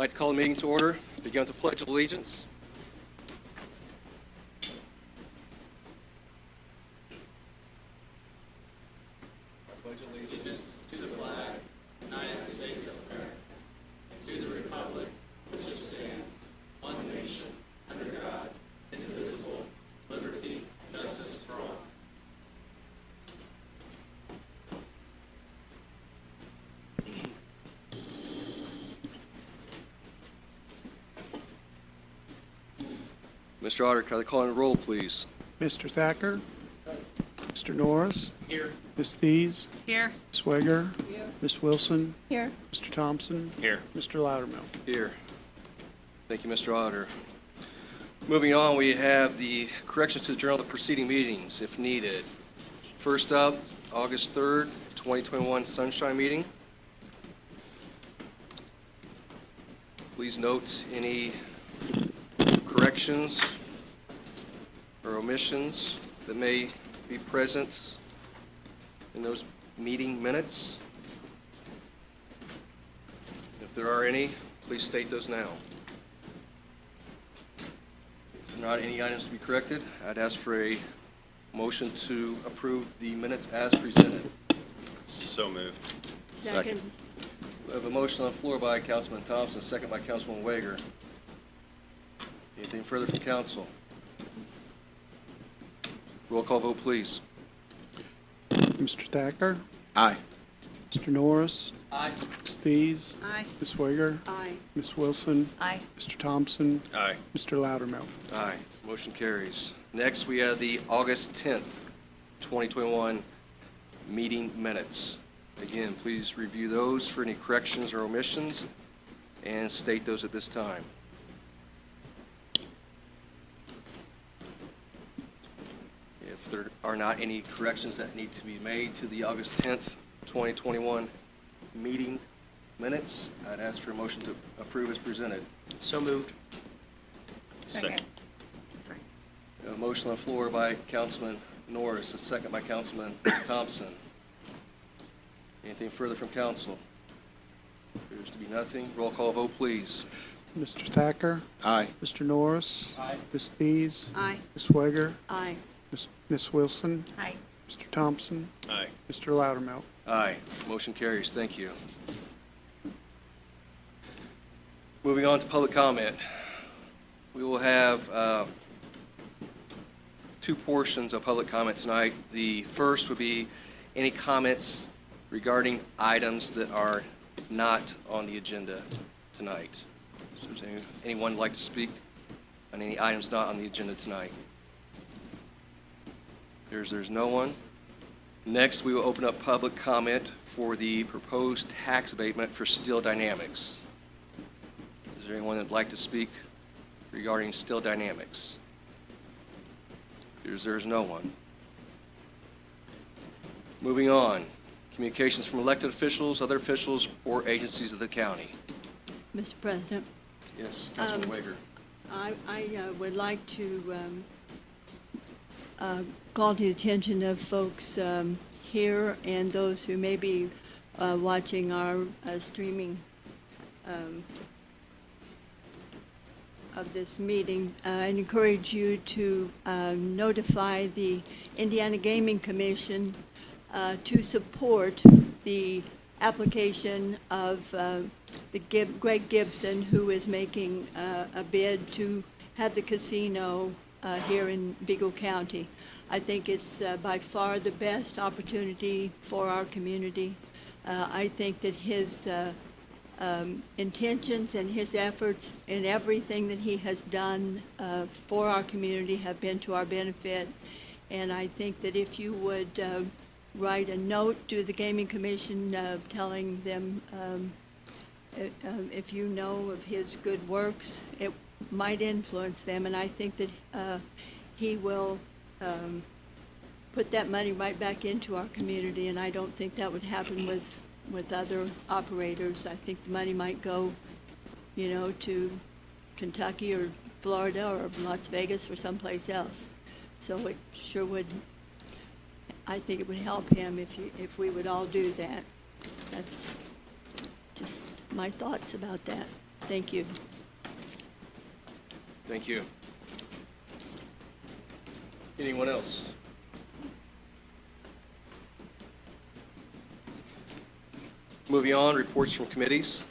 like to call the meeting to order. Begin with the Pledge of Allegiance. I pledge allegiance to the flag of the United States of America and to the republic which stands one nation under God, indivisible, liberty, and justice for all. Mr. Otter, can I call on the roll, please? Mr. Thacker. Mr. Norris. Here. Ms. Thies. Here. Ms. Weger. Here. Ms. Wilson. Here. Mr. Thompson. Here. Mr. Loudermilk. Here. Thank you, Mr. Otter. Moving on, we have the corrections to the journal of preceding meetings, if needed. First up, August 3rd, 2021 Sunshine Meeting. Please note any corrections or omissions that may be present in those meeting minutes. If there are any, please state those now. If there are not any items to be corrected, I'd ask for a motion to approve the minutes as presented. So moved. Second. We have a motion on the floor by Councilman Thompson, second by Councilman Weger. Anything further from council? Roll call vote, please. Mr. Thacker. Aye. Mr. Norris. Aye. Ms. Thies. Aye. Ms. Weger. Aye. Ms. Wilson. Aye. Mr. Thompson. Aye. Mr. Loudermilk. Aye. Motion carries. Next, we have the August 10th, 2021 meeting minutes. Again, please review those for any corrections or omissions and state those at this time. If there are not any corrections that need to be made to the August 10th, 2021 meeting minutes, I'd ask for a motion to approve as presented. So moved. Second. A motion on the floor by Councilman Norris, a second by Councilman Thompson. Anything further from council? Appears to be nothing. Roll call vote, please. Mr. Thacker. Aye. Mr. Norris. Aye. Ms. Thies. Aye. Ms. Weger. Aye. Ms. Wilson. Aye. Mr. Thompson. Aye. Mr. Loudermilk. Aye. Motion carries. Thank you. Moving on to public comment. We will have two portions of public comment tonight. The first would be any comments regarding items that are not on the agenda tonight. So does anyone like to speak on any items not on the agenda tonight? There's no one. Next, we will open up public comment for the proposed tax abatement for Steel Dynamics. Is there anyone that'd like to speak regarding Steel Dynamics? There's no one. Moving on, communications from elected officials, other officials, or agencies of the county. Mr. President, Yes, Councilman Weger. I would like to call to the attention of folks here and those who may be watching our streaming of this meeting. I encourage you to notify the Indiana Gaming Commission to support the application of Greg Gibson, who is making a bid to have the casino here in Vigo County. I think it's by far the best opportunity for our community. I think that his intentions and his efforts in everything that he has done for our community have been to our benefit. And I think that if you would write a note to the Gaming Commission telling them if you know of his good works, it might influence them. And I think that he will put that money right back into our community, and I don't think that would happen with other operators. I think the money might go, to Kentucky or Florida or Las Vegas or someplace else. So it sure would, I think it would help him if we would all do that. That's just my thoughts about that. Thank you. Thank you. Anyone else? Moving on, reports from committees.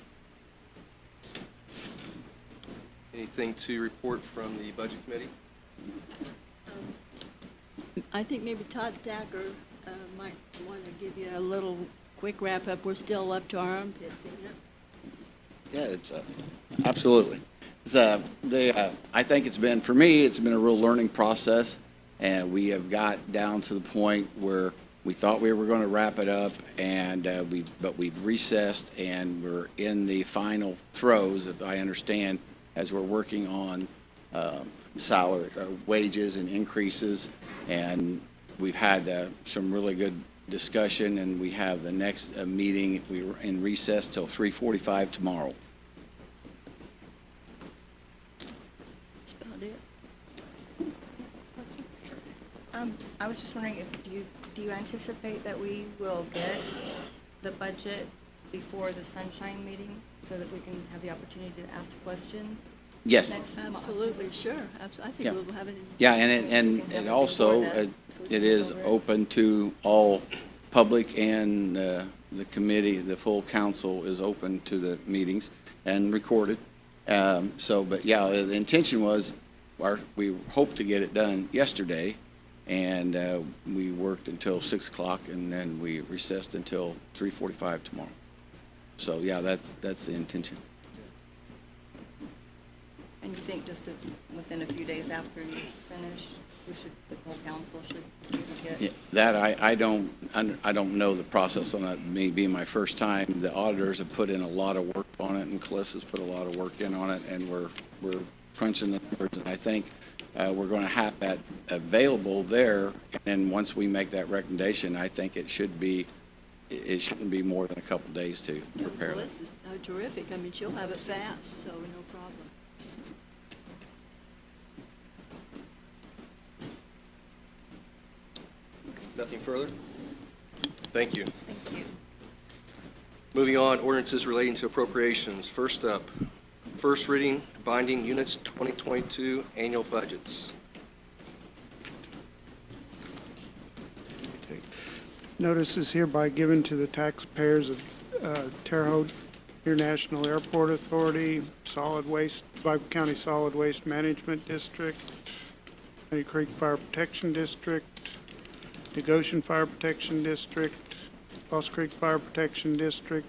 Anything to report from the Budget Committee? I think maybe Todd Thacker might want to give you a little quick wrap-up. We're still up to our armpits, isn't it? Yeah, it's absolutely. I think it's been, for me, it's been a real learning process, and we have got down to the point where we thought we were going to wrap it up, and but we've recessed, and we're in the final throes, if I understand, as we're working on salary, wages and increases, and we've had some really good discussion, and we have the next meeting. We're in recess till 3:45 tomorrow. That's about it. I was just wondering if, do you anticipate that we will get the budget before the sunshine meeting so that we can have the opportunity to ask questions? Yes. Next month? Absolutely, sure. I Yeah. think we'll have it in. Yeah, and We can have it also, before that, so we it can is go over it. open to all public, and the committee, the full council is open to the meetings and recorded. But yeah, the intention was, we hoped to get it done yesterday, and we worked until 6 o'clock, and then we recessed until 3:45 tomorrow. So yeah, that's the intention. And you think just within a few days after you finish, the whole council should get? Yeah, that I don't know the process on that, me being my first time. The auditors have put in a lot of work on it, and Cliff has put a lot of work in on it, and we're crunching the numbers, and I think we're going to have that available there, and once we make that recommendation, I think it shouldn't be more than a couple days to prepare Well, it. this is terrific. I mean, she'll have it fast, so no problem. Nothing further? Thank you. Thank you. Moving on, ordinances relating to appropriations. First up, first reading, binding units 2022 annual budgets. Okay. Notice is hereby given to the taxpayers of Terre Haute International Airport Authority, Vigo County Solid Waste Management District, Honey Creek Fire Protection District, Negotiation Fire Protection District, Lost Creek Fire Protection District,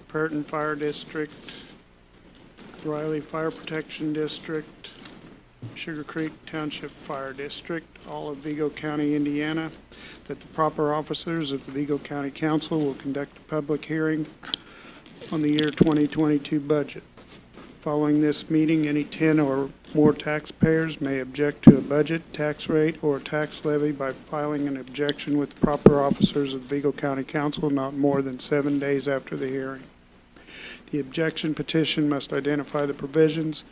Perton Fire District, Riley Fire Protection District, Sugar Creek Township Fire District, all of Vigo County, Indiana, that the proper officers of the Vigo County Council will conduct a public hearing on the year 2022 budget. Following this meeting, any 10 or more taxpayers may object to a budget, tax rate, or tax levy by filing an objection with the proper officers of the Vigo County Council not more than 7 days after the hearing. The objection petition must identify the provisions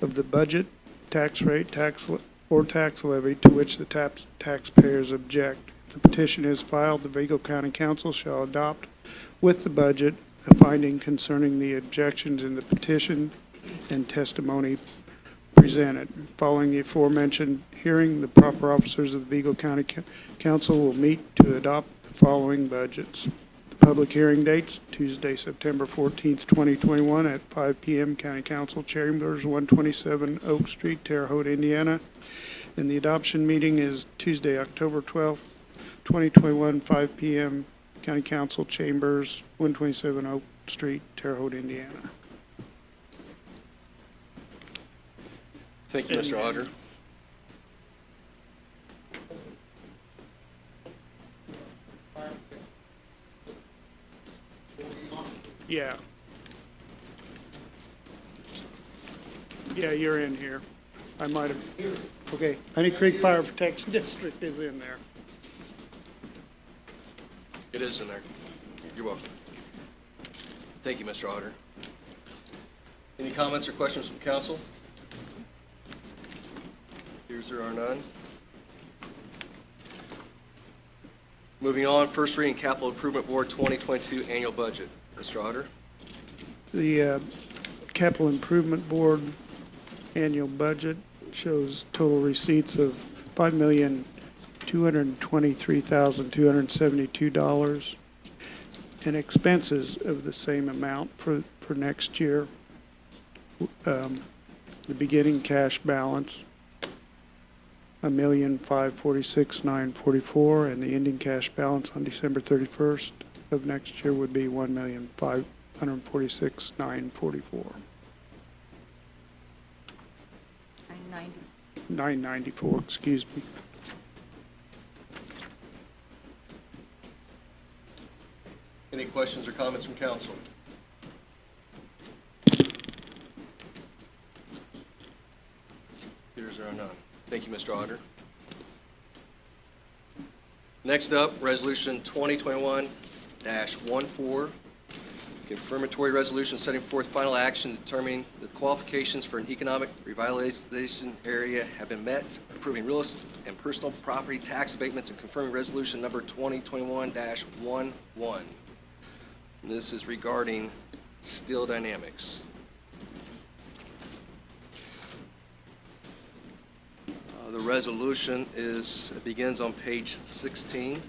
of the budget, tax rate, tax levy to which the taxpayers object. If the petition is filed, the Vigo County Council shall adopt with the budget a finding concerning the objections in the petition and testimony presented. Following the aforementioned hearing, the proper officers of the Vigo County Council will meet to adopt the following budgets. The public hearing dates, Tuesday, September 14th, 2021 at 5 p.m. County Council Chambers, 127 Oak Street, Terre Haute, Indiana. And the adoption meeting is Tuesday, October 12th, 2021, 5 p.m. County Council Chambers, 127 Oak Street, Terre Haute, Indiana. Thank you, Mr. Auditor. Yeah. Yeah, you're in here. I might have, okay. Honey Creek Fire Protection District is in there. It is in there. You're welcome. Thank you, Mr. Auditor. Any comments or questions from council? Here's there are none. Moving on, first reading Capital Improvement Board 2022 annual budget. Mr. Auditor? The Capital Improvement Board annual budget shows total receipts of $5,223,272 and expenses of the same amount for next year. The beginning cash balance, $1,546,944, and the ending cash balance on December 31st of next year would be $1,546,944. 990. 994, excuse me. Any questions or comments from council? Here's our none. Thank you, Mr. Auditor. Next up, Resolution 2021-14, confirmatory resolution setting forth final action determining that the qualifications for an economic revitalization area have been met, approving real estate and personal property tax abatements, and confirming resolution number 2021-11. This is regarding Steel Dynamics. The resolution begins on page 16.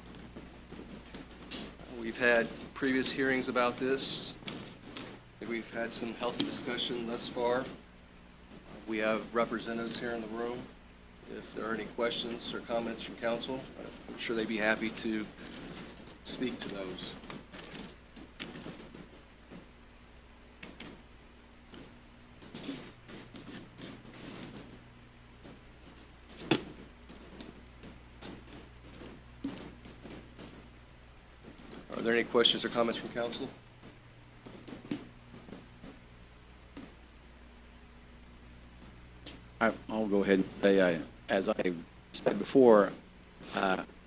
We've had previous hearings about this. We've had some healthy discussion thus far. We have representatives here in the room. If there are any questions or comments from council, I'm sure they'd be happy to speak to those. Are there any questions or comments from council? I'll go ahead and say, as I said before,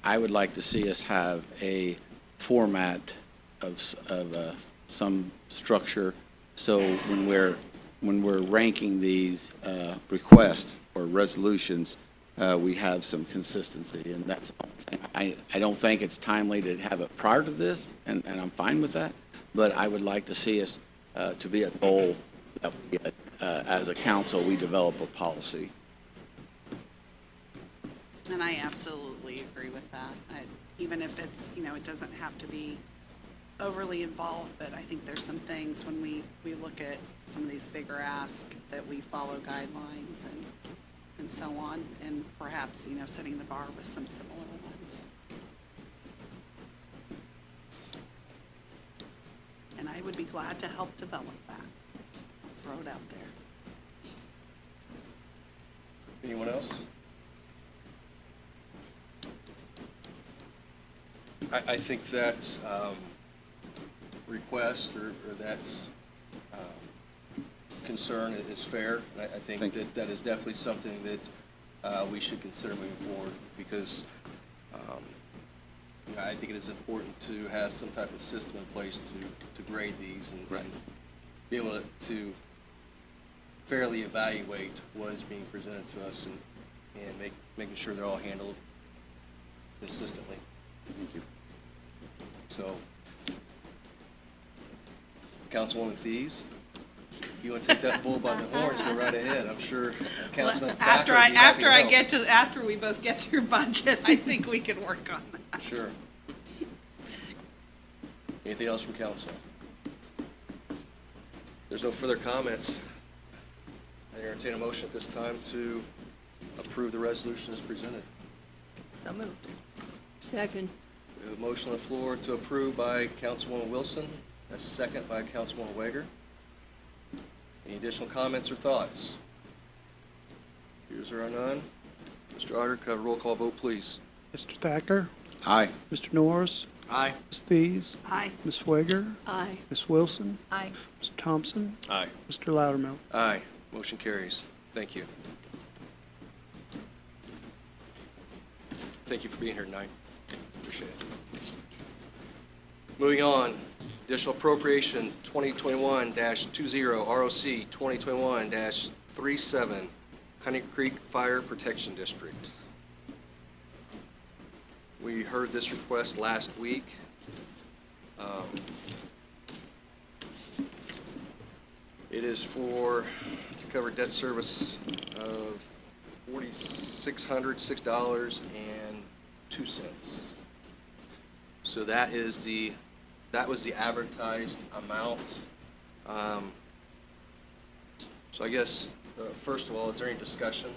I would like to see us have a format of some structure, so when we're ranking these requests or resolutions, we have some consistency, and that's all. I don't think it's timely to have it prior to this, and I'm fine with that, but I would like to see us to be a goal that we, as a council, we develop a policy. And I absolutely agree with that. Even if it's, it doesn't have to be overly involved, but I think there's some things when we look at some of these bigger asks that we follow guidelines and so on, and perhaps, setting the bar with some similar ones. And I would be glad to help develop that. I'll throw it out there. Anyone else? I think that request or that concern is fair. I think that is definitely something that we should consider moving forward, because I think it is important to have some type of system in place to grade these and be able to fairly evaluate what is being presented to us and making sure they're all handled consistently. Thank you. So, Councilwoman Thies, you want to take that bull by the horns, go right ahead. I'm sure Councilman Thacker would be happy to help. After we both get through budget, I think we can work on that. Sure. Anything else from council? There's no further comments. I entertain a motion at this time to approve the resolution as presented. So moved. Second. We have a motion on the floor to approve by Councilwoman Wilson, a second by Councilwoman Wager. Any additional comments or thoughts? Here's there are none. Mr. Auditor, could I have a roll call vote, please? Mr. Thacker? Aye. Mr. Norris? Aye. Ms. Thies? Aye. Ms. Wager? Aye. Ms. Wilson? Aye. Mr. Thompson? Aye. Mr. Loudermilk? Aye. Motion carries. Thank you. Thank you for being here tonight. Appreciate it. Moving on, additional appropriation 2021-20, ROC 2021-37, Honey Creek Fire Protection District. We heard this request last week. It is to cover debt service of $4,606.02. So that was the advertised amount. So I guess, first of all, is there any discussion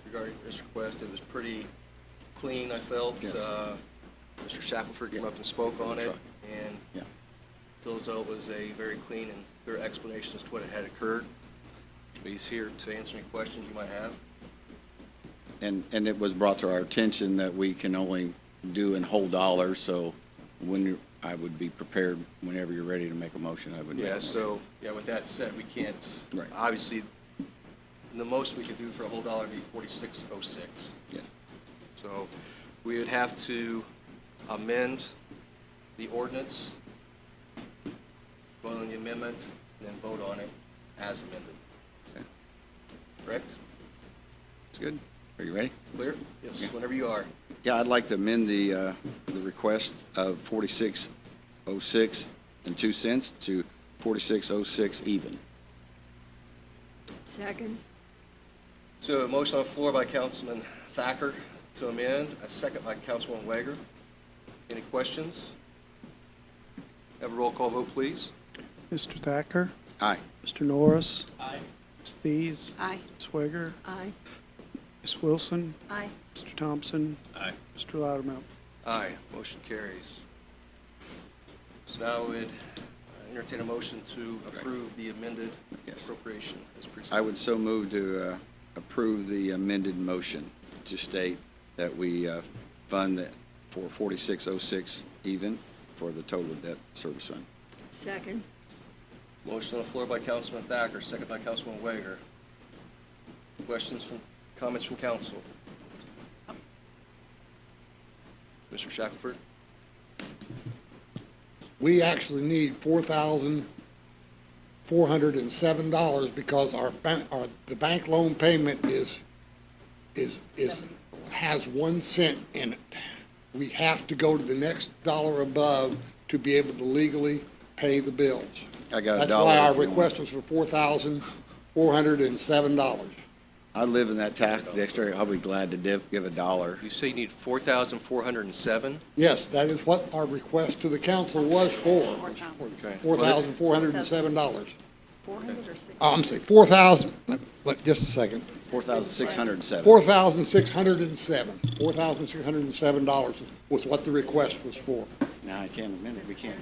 regarding this request? It was pretty clean, I felt. Yes. Mr. Shackelford came up and spoke on it, and Yeah. feels as though it was a very clean and clear explanation as to what had occurred. He's here to answer any questions you might have. And it was brought to our attention that we can only do in whole dollars, so I would be prepared whenever you're ready to make a motion, I would make a Yeah, motion. so, with that said, we can't, Right. obviously, the most we could do for a whole dollar would be $46.06. Yes. So we would have to amend the ordinance, vote on the amendment, and then vote on it as amended. Okay. Correct? That's good. Are you ready? Clear? Yes, Yeah. whenever you are. Yeah, I'd like to amend the request of 46.06 to 46.06 even. Second. So a motion on the floor by Councilman Thacker to amend, a second by Councilwoman Wager. Any questions? Have a roll call vote, please. Mr. Thacker, Aye. Mr. Norris. Aye. Ms. Thies, Aye. Ms. Swiger, Aye. Ms. Wilson, Aye. Mr. Thompson, Aye. Mr. Loudermilk. Aye, motion carries. So now I would entertain a motion to approve the amended Yes. appropriation as presented. I would so move to approve the amended motion to state that we fund it for 46.06 even for the total debt service fund. Second. Motion on the floor by Councilman Thacker, second by Councilman Wager. Comments from council? Mr. Shackelford? We actually need $4,407 because the bank loan payment has 1 cent in it. We have to go to the next dollar above to be able to legally pay the bills. I got a That's dollar. why our if you want. request was for $4,407. I live in that tax district. I'll be glad to give a dollar. You say you need 4,407? Yes, that is what our request to the council was for, Okay. $4,407. 400 or 600? I'm sorry, 4,000, just a second. 4,607. $4,607 was what the request was for. No, I can't amend it. We can't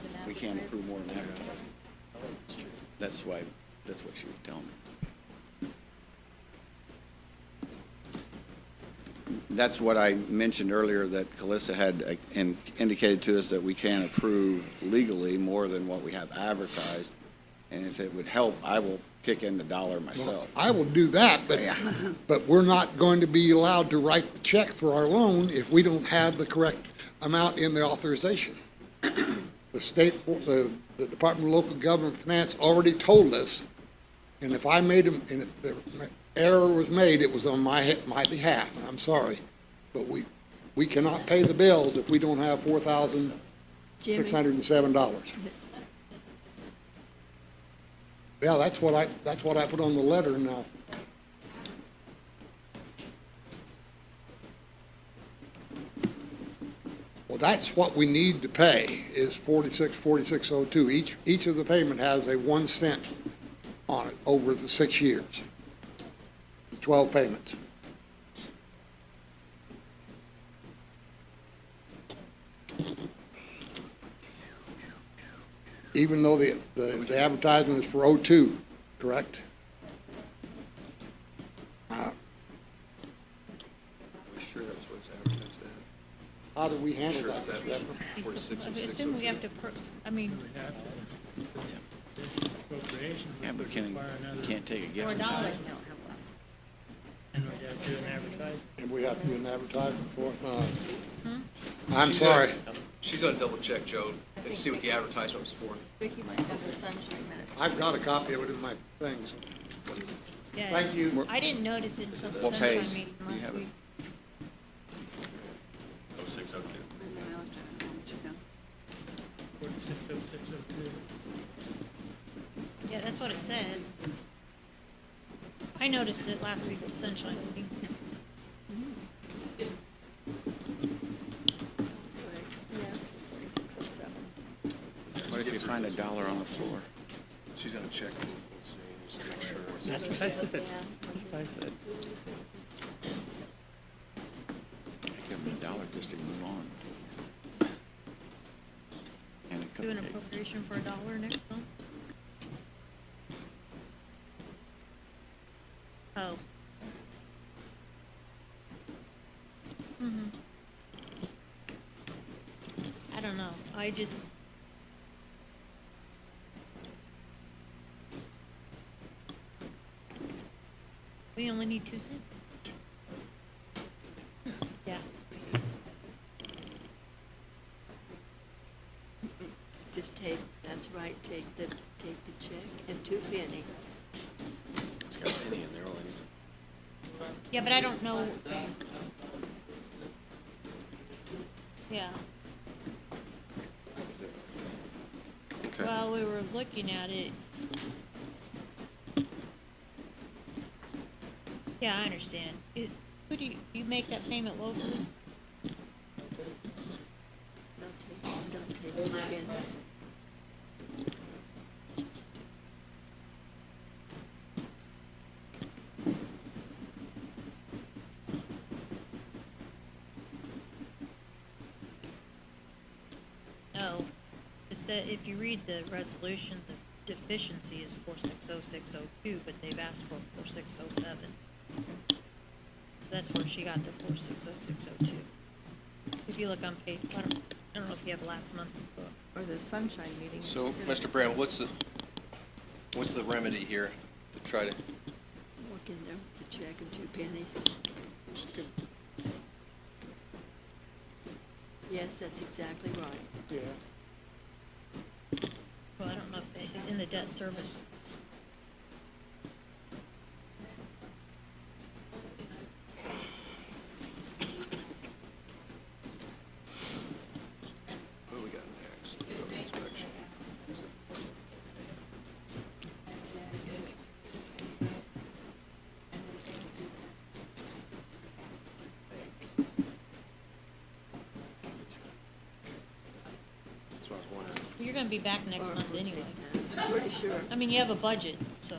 approve more than advertised. That's what she was telling me. That's what I mentioned earlier, that Calissa had indicated to us that we can't approve legally more than what we have advertised. And if it would help, I will kick in the dollar myself. I will do that, but we're not going to be allowed to write the check for our loan if we don't have the correct amount in the authorization. The state, the Department of Local Government Finance already told us, and if I made them, and if the error was made, it was on my behalf, and I'm sorry. But we cannot pay the bills if we don't have $4,607. Yeah, that's what I put on the letter now. Well, that's what we need to pay, is 4602. Each of the payment has a 1 cent on it over the 6 years, the 12 payments. Even though the advertisement is for 02, correct? Sure that was what was advertised at. How do we handle Sure that? that was 4606. Assume we have to, Yeah, but you can't take a gift. $4. And we have to do an advertisement. And we have to do an advertisement for it? I'm sorry. She's gonna double check, Joe, and see what the advertisement was for. Vicki might have the sunshine minute. I've got a copy of it in my things. Yeah. Thank you. I didn't notice it until the What sunshine page? meeting Do you last have it? week. 0602. 460602. Yeah, that's what it says. I noticed it last week at Sunshine Meeting. Yes, 3607. What if you find $1 on the floor? She's gonna check and see, just to make sure. That's what I said. Yeah. That's what I said. I give them $1 just to move on. And a Do an cupcake. appropriation for $1 next month? Oh. Mm-hmm. I don't know, I just. We only need 2 cents. Yeah. Just take, that's right, take the check and 2 pennies. It's got a penny in there, all I need to. Yeah, but I don't know. Yeah, Okay. while we were looking at it. Yeah, I understand. Who do you make that payment locally? They'll take 2 pennies. No. It said, if you read the resolution, the deficiency is 460602, but they've asked for 4607. So that's where she got the 460602. If you look on page, I don't know if you have last month's book. Or the sunshine meeting. So, Mr. Brown, what's the remedy here to try to, Walk in there with the check and 2 pennies. Yes, that's exactly right. Yeah. Well, I don't know if it's in the debt service. what do we got next? Building inspection. That's what I was wondering. You're gonna be back next Or month we'll take anyway. that. I'm pretty sure. I mean, you have a budget, so.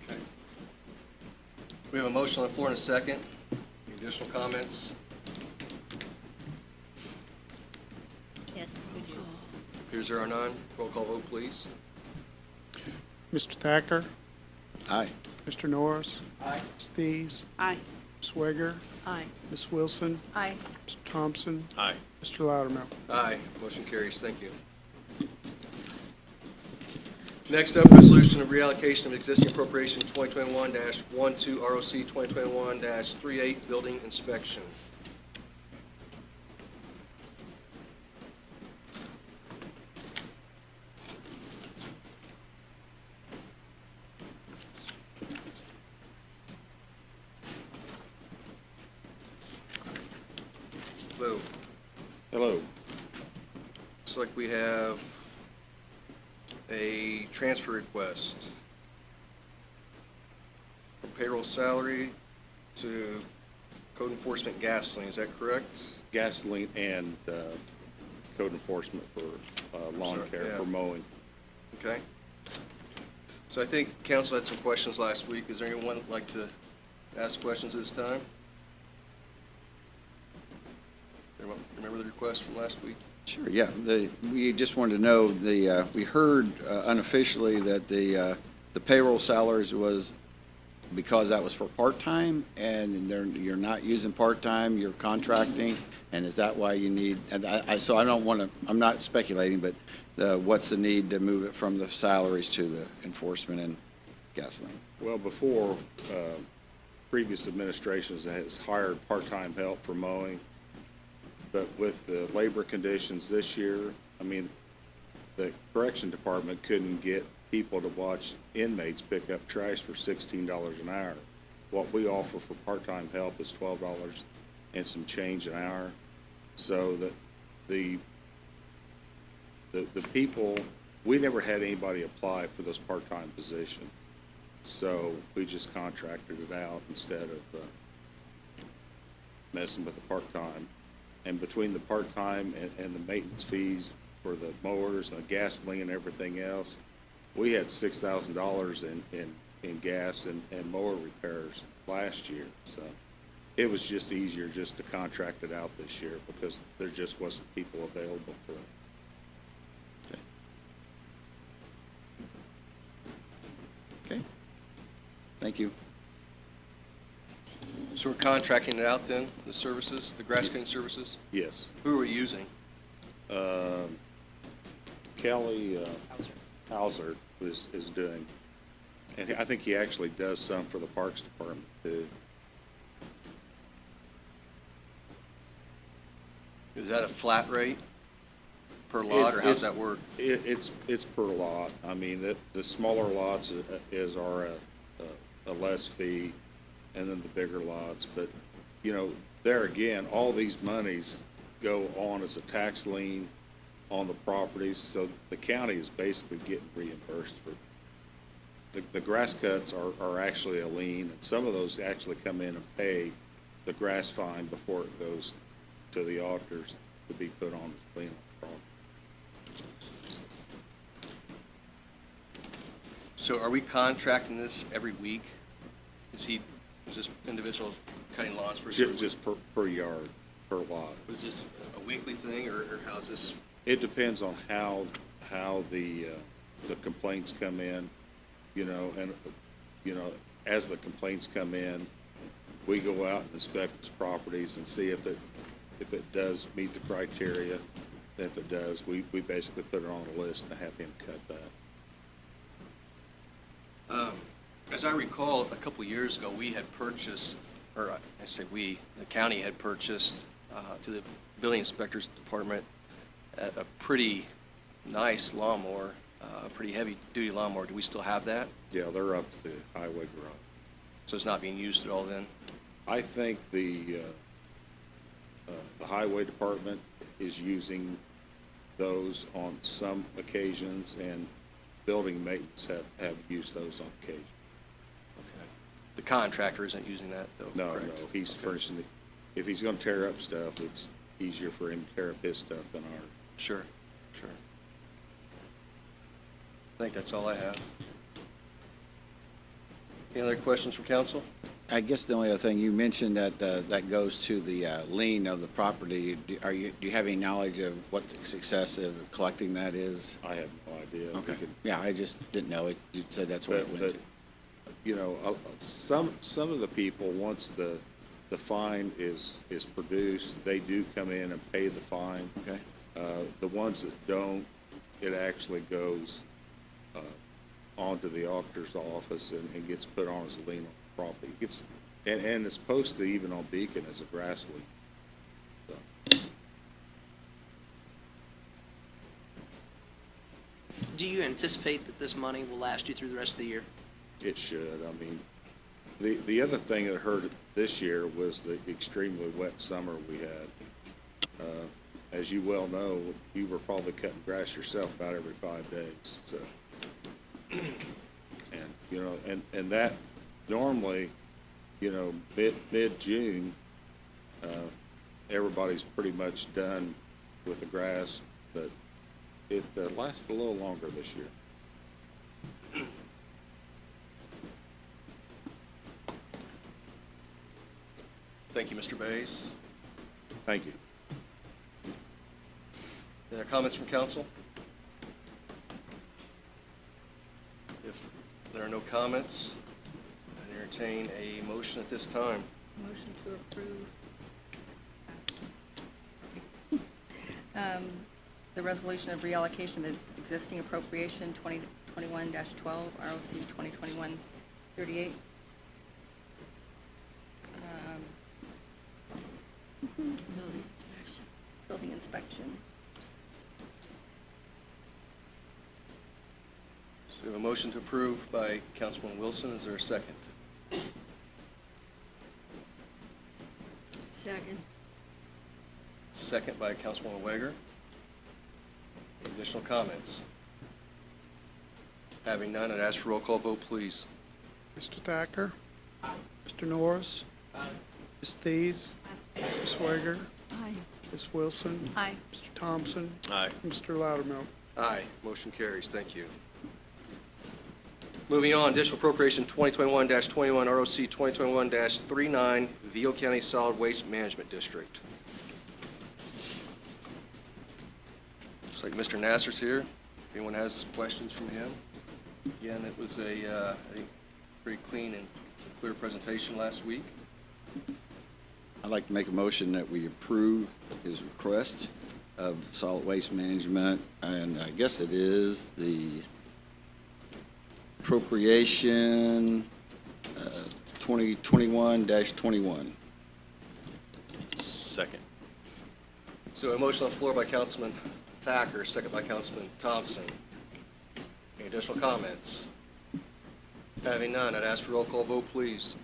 Okay. We have a motion on the floor and a second. Any additional comments? Yes, we do. Appears there are none. Roll call vote, please. Mr. Thacker, Aye. Mr. Norris. Aye. Ms. Thies, Aye. Ms. Sweger, Aye. Ms. Wilson, Aye. Mr. Thompson, Aye. Mr. Loudermilk. Aye, motion carries. Thank you. Next up, resolution of reallocation of existing appropriation 2021-12 ROC 2021-38 building inspection. Lou, Hello. looks like we have a transfer request from payroll salary to code enforcement gasoline, is that correct? Gasoline and code enforcement for lawn Sorry, care, yeah. for mowing. Okay. So I think council had some questions last week. Is there anyone that'd like to ask questions at this time? Everyone remember the request from last week? Sure, yeah. We just wanted to know, we heard unofficially that the payroll salaries was because that was for part-time, and you're not using part-time, you're contracting, and is that why you need, and so I don't want to, I'm not speculating, but what's the need to move it from the salaries to the enforcement and gasoline? Well, before, previous administrations has hired part-time help for mowing, But with the labor conditions this year, I mean, the correction department couldn't get people to watch inmates pick up trash for $16 an hour. What we offer for part-time help is $12 and some change an hour. So that the people, we never had anybody apply for those part-time positions. So we just contracted it out instead of messing with the part-time. And between the part-time and the maintenance fees for the mowers and the gasoline and everything else, we had $6,000 in gas and mower repairs last year. So it was just easier just to contract it out this year because there just wasn't people available for it. Okay. Thank you. So we're contracting it out then, the services, the grass cutting services? Yes. Who are we using? Kelly Hauser is doing, and I think he actually does some for the Parks Department too. Is that a flat rate per lot, or how's that work? It's per lot. I mean, the smaller lots are a less fee, and then the bigger lots. But, you know, there again, all these monies go on as a tax lien on the properties, so the county is basically getting reimbursed for the grass cuts are actually a lien, and some of those actually come in and pay the grass fine before it goes to the auditors to be put on as lien on the property. So are we contracting this every week? Is this individual cutting lawns for? Just per yard, per lot. Was this a weekly thing, or how's this? It depends on how the complaints come in, you know, and, you know, as the complaints come in, we go out and inspect these properties and see if it does meet the criteria. If it does, we basically put it on a list and have him cut that. As I recall, a couple of years ago, we had purchased, or I say we, the county had purchased to the building inspector's department a pretty nice lawnmower, a pretty heavy-duty lawnmower. Do we still have that? Yeah, they're up to the highway garage. So it's not being used at all then? I think the highway department is using those on some occasions, and building maintenance have used those on occasion. Okay. The contractor isn't using that, though, No, correct? he's furnishing it. If he's gonna tear up stuff, it's easier for him to tear up his stuff than ours. Sure, sure. I think that's all I have. Any other questions from council? I guess the only other thing, you mentioned that that goes to the lien of the property. Do you have any knowledge of what the success of collecting that is? I have no idea. Okay. We could- Yeah, I just didn't know it. You said that's what it went to. You know, some of the people, once the fine is produced, they do come in and pay the fine. Okay. The ones that don't, it actually goes onto the auditor's office and gets put on as a lien on the property. And it's posted even on Beacon as a grass lien. So, Do you anticipate that this money will last you through the rest of the year? it should. I mean, the other thing that hurt this year was the extremely wet summer we had. As you well know, you were probably cutting grass yourself about every 5 days, so. And, you know, and that normally, you know, mid-June, everybody's pretty much done with the grass, but it lasted a little longer this year. Thank you, Mr. Bays. Thank you. Any other comments from council? If there are no comments, I entertain a motion at this time. Motion to approve the resolution of reallocation of existing appropriation 2021-12, ROC 2021-38. Building inspection. building inspection. So we have a motion to approve by Councilman Wilson. Is there a second? Second. Second by Councilwoman Wager. Any additional comments? Having none, I'd ask for roll call vote, please. Mr. Thacker? Mr. Norris? Ms. Thies? Ms. Swager? Aye. Ms. Wilson? Aye. Mr. Thompson? Aye. Mr. Loudermilk? Aye, motion carries. Thank you. Moving on, additional appropriation 2021-21, ROC 2021-39, Vigo County Solid Waste Management District. Looks like Mr. Nasser's here. If anyone has questions from him. Again, it was a, I think, pretty clean and clear presentation last week. I'd like to make a motion that we approve his request of solid waste management, and I guess it is the appropriation 2021-21. Second. So a motion on the floor by Councilman Thacker, second by Councilman Thompson. Any additional comments? Having none, I'd ask for roll call vote, please.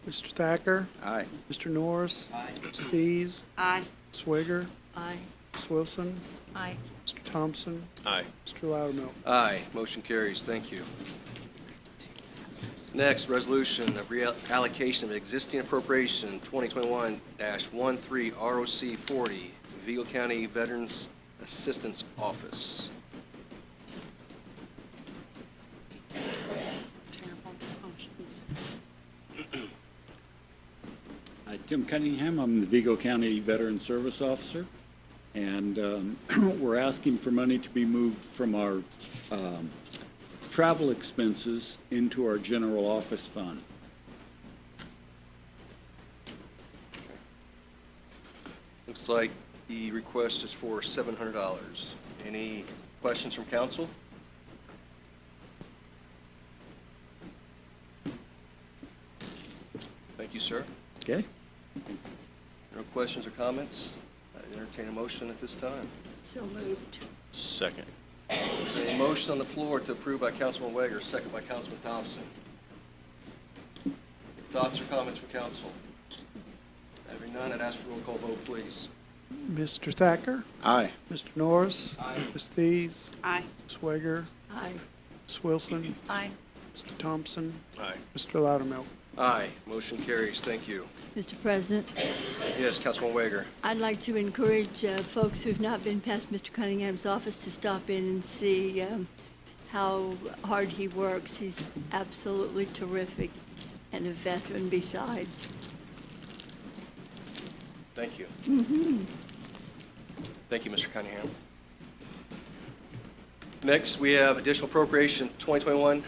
Mr. Thacker? Aye. Mr. Norris? Ms. Thies? Aye. Swager? Aye. Ms. Wilson? Aye. Mr. Thompson? Aye. Mr. Loudermilk? Aye, motion carries. Thank you. Next, resolution of reallocation of existing appropriation 2021-13 ROC 40, Vigo County Veterans Assistance Office. Terrible motions. Hi, Tim Cunningham. I'm the Vigo County Veteran Service Officer, and we're asking for money to be moved from our travel expenses into our general office fund. Looks like the request is for $700. Any questions from council? Thank you, sir. Okay? No questions or comments? I entertain a motion at this time. So moved. Second. There's a motion on the floor to approve by Councilman Wager, second by Councilman Thompson. Thoughts or comments from council? Having none, I'd ask for roll call vote, please. Mr. Thacker? Aye. Mr. Norris? Ms. Thies? Aye. Swager? Aye. Ms. Wilson? Aye. Mr. Thompson? Aye. Mr. Loudermilk? Aye, motion carries. Thank you. Mr. President, Yes, Councilman Wager. I'd like to encourage folks who've not been past Mr. Cunningham's office to stop in and see how hard he works. He's absolutely terrific and a veteran besides. Thank you. Thank you, Mr. Cunningham. Next, we have additional appropriation 2021-22,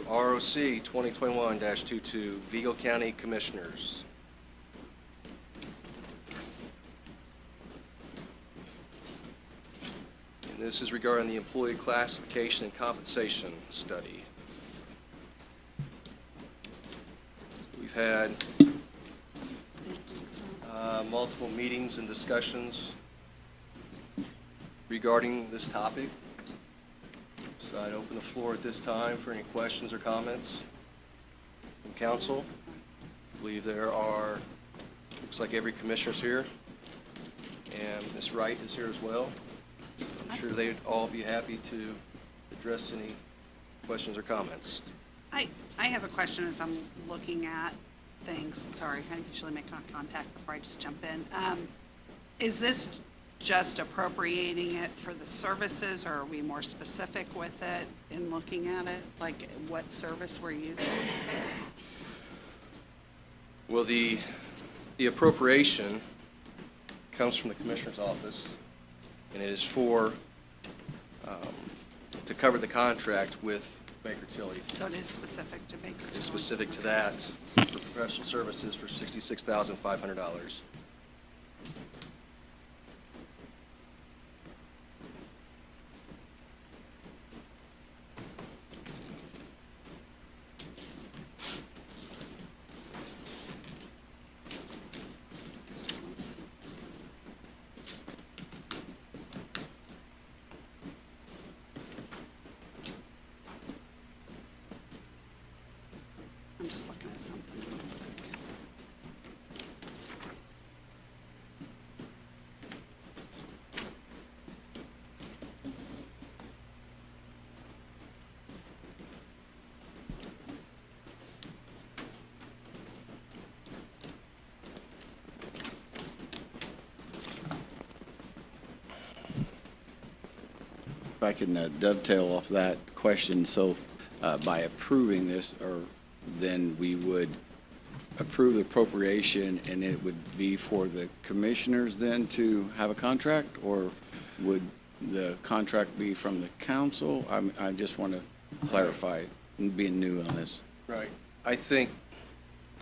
ROC 2021-22, Vigo County Commissioners. And this is regarding the employee classification and compensation study. We've had multiple meetings and discussions regarding this topic. So I'd open the floor at this time for any questions or comments from council. I believe there are, looks like every commissioner's here, and Ms. Wright is here as well. I'm sure they'd all be happy to address any questions or comments. I have a question as I'm looking at things. Sorry, I usually make contact before I just jump in. Is this just appropriating it for the services, or are we more specific with it in looking at it? Like what service we're using? Well, the appropriation comes from the Commissioner's office, and it is for, to cover the contract with Baker Tilly. So it is specific to Baker Tilly? It's specific to that, for professional services for $66,500. if I can dovetail off that question, so by approving this, or then we would approve the appropriation, and it would be for the commissioners then to have a contract, or would the contract be from the council? I just want to clarify, being new on this. Right. I think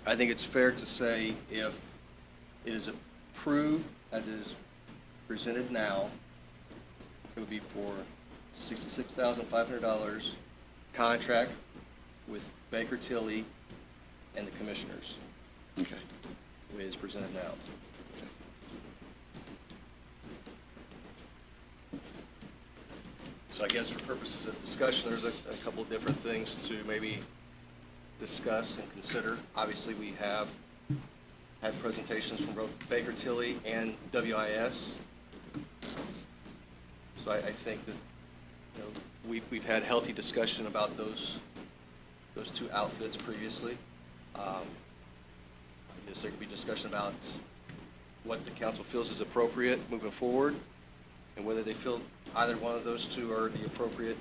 it's fair to say if it is approved as it is presented now, it would be for $66,500 contract with Baker Tilly and the commissioners. Okay. The way it's presented now. So I guess for purposes of discussion, there's a couple of different things to maybe discuss and consider. Obviously, we have had presentations from both Baker Tilly and WIS. So I think that, you know, we've had healthy discussion about those two outfits previously. I guess there could be discussion about what the council feels is appropriate moving forward, and whether they feel either one of those two are the appropriate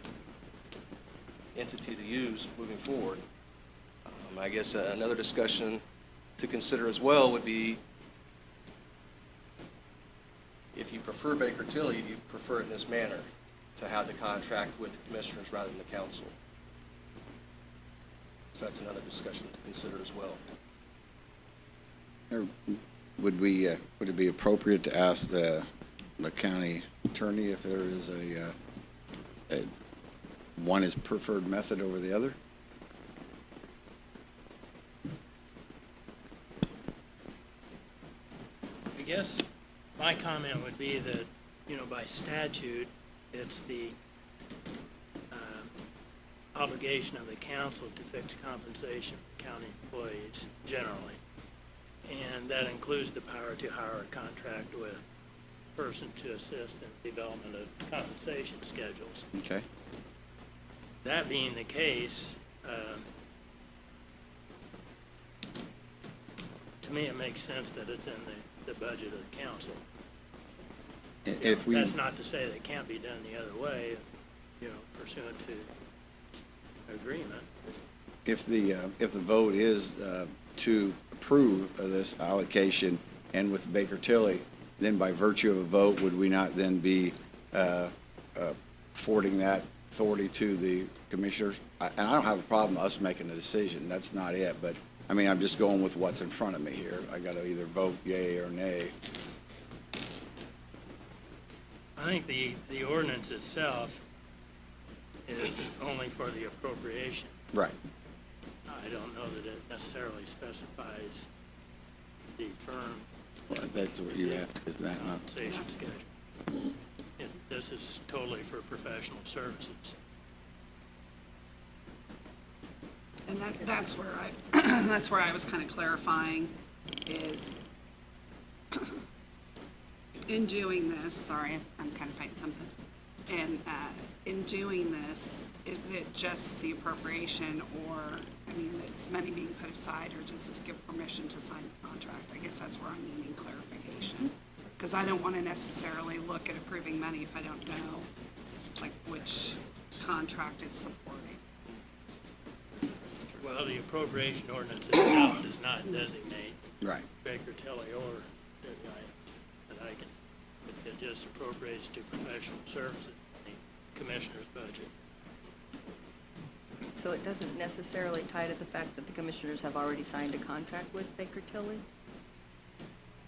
entity to use moving forward. I guess another discussion to consider as well would be, if you prefer Baker Tilly, you prefer it in this manner, to have the contract with the commissioners rather than the council. So that's another discussion to consider as well. Or would it be appropriate to ask the county attorney if there is a one is preferred method over the other? I guess my comment would be that, you know, by statute, it's the obligation of the council to fix compensation for county employees generally. And that includes the power to hire a contract with a person to assist in the development of compensation schedules. Okay. That being the case, to me, it makes sense that it's in the budget of the council. If we, That's not to say that it can't be done the other way, you know, pursuant to agreement. if the vote is to approve of this allocation and with Baker Tilly, then by virtue of a vote, would we not then be forwarding that authority to the commissioners? And I don't have a problem us making a decision, that's not it, but, I mean, I'm just going with what's in front of me here. I gotta either vote yea or nay. I think the ordinance itself is only for the appropriation. Right. I don't know that it necessarily specifies the firm Well, that's what you asked, is that not? compensation schedule. This is totally for professional services. And that's where that's where I was kind of clarifying is in doing this, sorry, I'm kind of fighting something. And in doing this, is it just the appropriation, or, I mean, it's money being put aside, or does this give permission to sign the contract? I guess that's where I'm needing clarification. Because I don't want to necessarily look at approving money if I don't know, like, which contract it's supporting. Well, the appropriation ordinance itself does not designate Right. Baker Tilly or WIS that I can, it just appropriates to professional services, the commissioner's budget. So it doesn't necessarily tie to the fact that the commissioners have already signed a contract with Baker Tilly?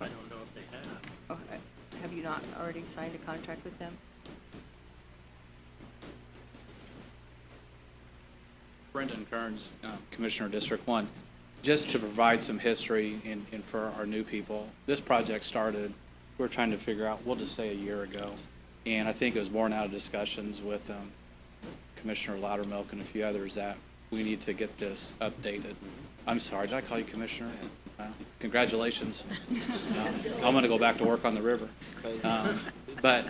I don't know if they have. Okay. Have you not already signed a contract with them? Brendan Kearns, Commissioner District 1. Just to provide some history and for our new people, this project started, we're trying to figure out, we'll just say a year ago. And I think it was born out of discussions with Commissioner Loudermilk and a few others that we need to get this updated. I'm sorry, did I call you Commissioner? Congratulations. I'm going to go back to work on the river. But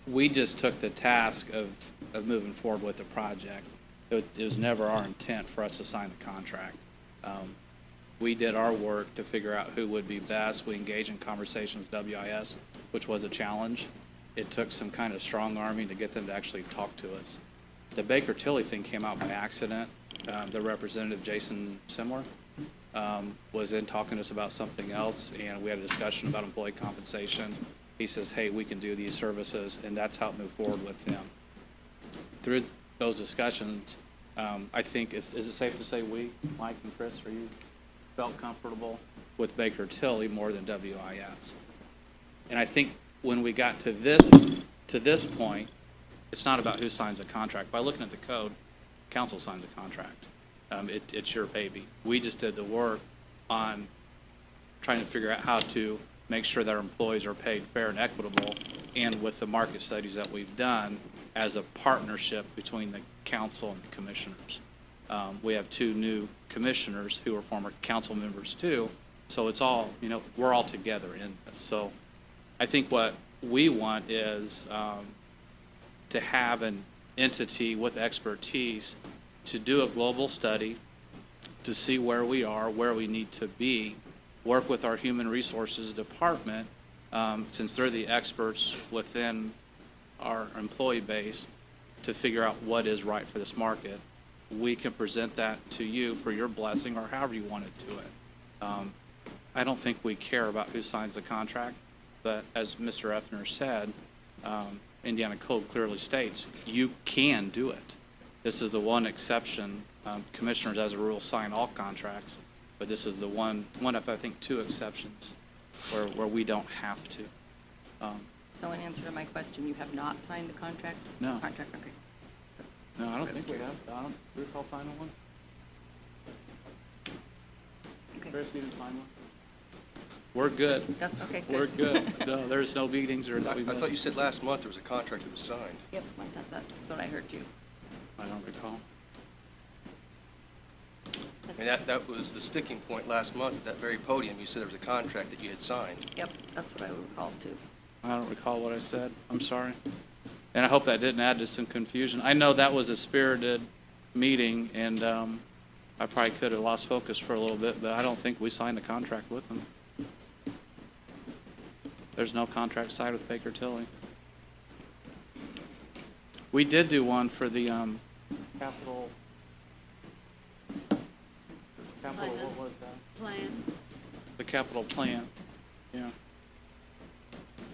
we just took the task of moving forward with the project. It was never our intent for us to sign the contract. We did our work to figure out who would be best. We engaged in conversations with WIS, which was a challenge. it took some kind of strong arming to get them to actually talk to us. The Baker Tilly thing came out by accident. The representative, Jason Simler, was in talking to us about something else, and we had a discussion about employee compensation. He says, hey, we can do these services, and that's how it moved forward with him. Through those discussions, I think, is it safe to say we, Mike and Chris, are you felt comfortable with Baker Tilly more than WIS? And I think when we got to this point, it's not about who signs the contract. By looking at the code, council signs a contract. It's your baby. We just did the work on trying to figure out how to make sure that our employees are paid fair and equitable, and with the market studies that we've done as a partnership between the council and the commissioners. We have 2 new commissioners who are former council members too, so it's all, we're all together in this. So I think what we want is to have an entity with expertise to do a global study, to see where we are, where we need to be, work with our human resources department, since they're the experts within our employee base, to figure out what is right for this market. We can present that to you for your blessing or however you want to do it. I don't think we care about who signs the contract, but as Mr. Effner said, Indiana code clearly states you can do it. This is the one exception. Commissioners, as a rule, sign all contracts, but this is the one of, I think, 2 exceptions where we don't have to. So in answer to my question, you have not signed the contract? No. Contract, okay. No, I don't think we have. I don't recall signing one. Okay. Chris, you didn't sign one? We're good. That's, okay, We're good. good. No, there's no meetings or I that we thought you missed. said last month there was a contract that was signed. Yep, I thought that's what I heard you. I don't recall. And that was the sticking point last month at that very podium. You said there was a contract that you had signed. Yep, that's what I recall too. I don't recall what I said. I'm sorry. And I hope that didn't add to some confusion. I know that was a spirited meeting, and I probably could have lost focus for a little bit, but I don't think we signed a contract with them. There's no contract signed with Baker Tilly. We did do one for the capital, what was that? Plan. The capital plan, yeah.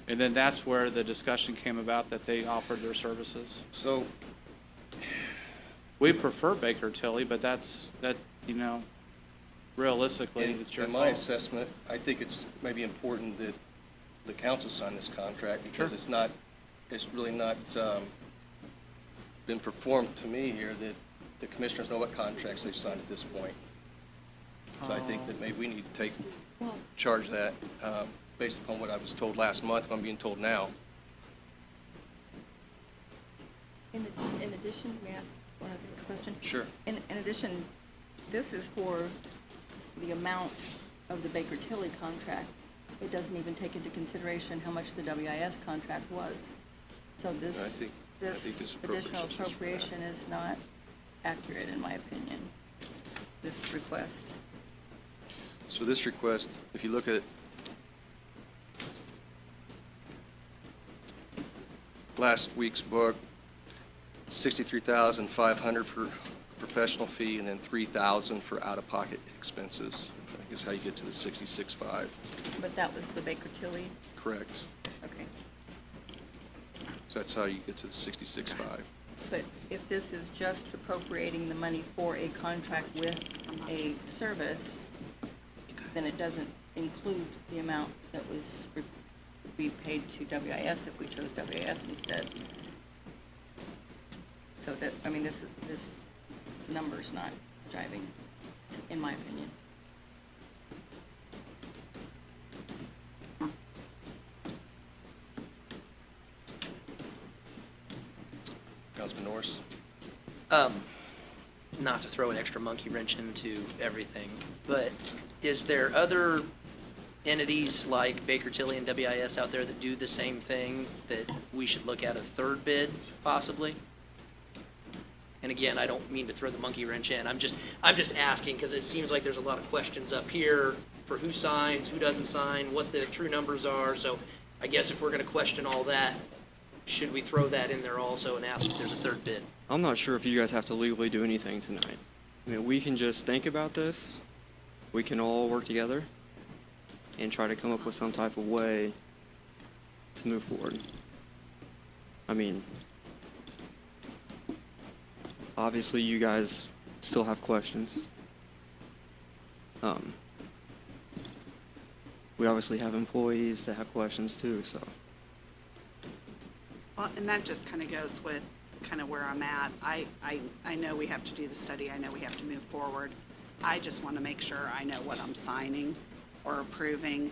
And then that's where the discussion came about that they offered their services. So, We prefer Baker Tilly, but realistically, it's your in call. my assessment, I think it's maybe important that the council sign this contract because Sure. it's really not been performed to me here that the commissioners know what contracts they've signed at this point. So I think that maybe we need to take charge of that based upon what I was told last month, what I'm being told now. In addition, may I ask one other question? Sure. In addition, this is for the amount of the Baker Tilly contract. It doesn't even take into consideration how much the WIS contract was. So I this think this additional appropriation is for that. appropriation is not accurate, in my opinion, this request. So this request, if you look at last week's book, $63,500 for professional fee and then $3,000 for out-of-pocket expenses. I think is how you get to the 66.5. But that was the Baker Tilly? Correct. Okay. So that's how you get to the 66.5. But if this is just appropriating the money for a contract with a service, then it doesn't include the amount that would be paid to WIS if we chose WIS instead. So that, I mean, this number's not jiving, in my opinion. Councilman Norris? Not to throw an extra monkey wrench into everything, but is there other entities like Baker Tilly and WIS out there that do the same thing that we should look at a third bid possibly? And again, I don't mean to throw the monkey wrench in. I'm just asking because it seems like there's a lot of questions up here for who signs, who doesn't sign, what the true numbers are. So I guess if we're going to question all that, should we throw that in there also and ask if there's a third bid? I'm not sure if you guys have to legally do anything tonight. I mean, we can just think about this. We can all work together and try to come up with some type of way to move forward. I mean, obviously you guys still have questions. We obviously have employees that have questions too, so. Well, and that just kind of goes with kind of where I'm at. I know we have to do the study, I know we have to move forward. I just want to make sure I know what I'm signing or approving,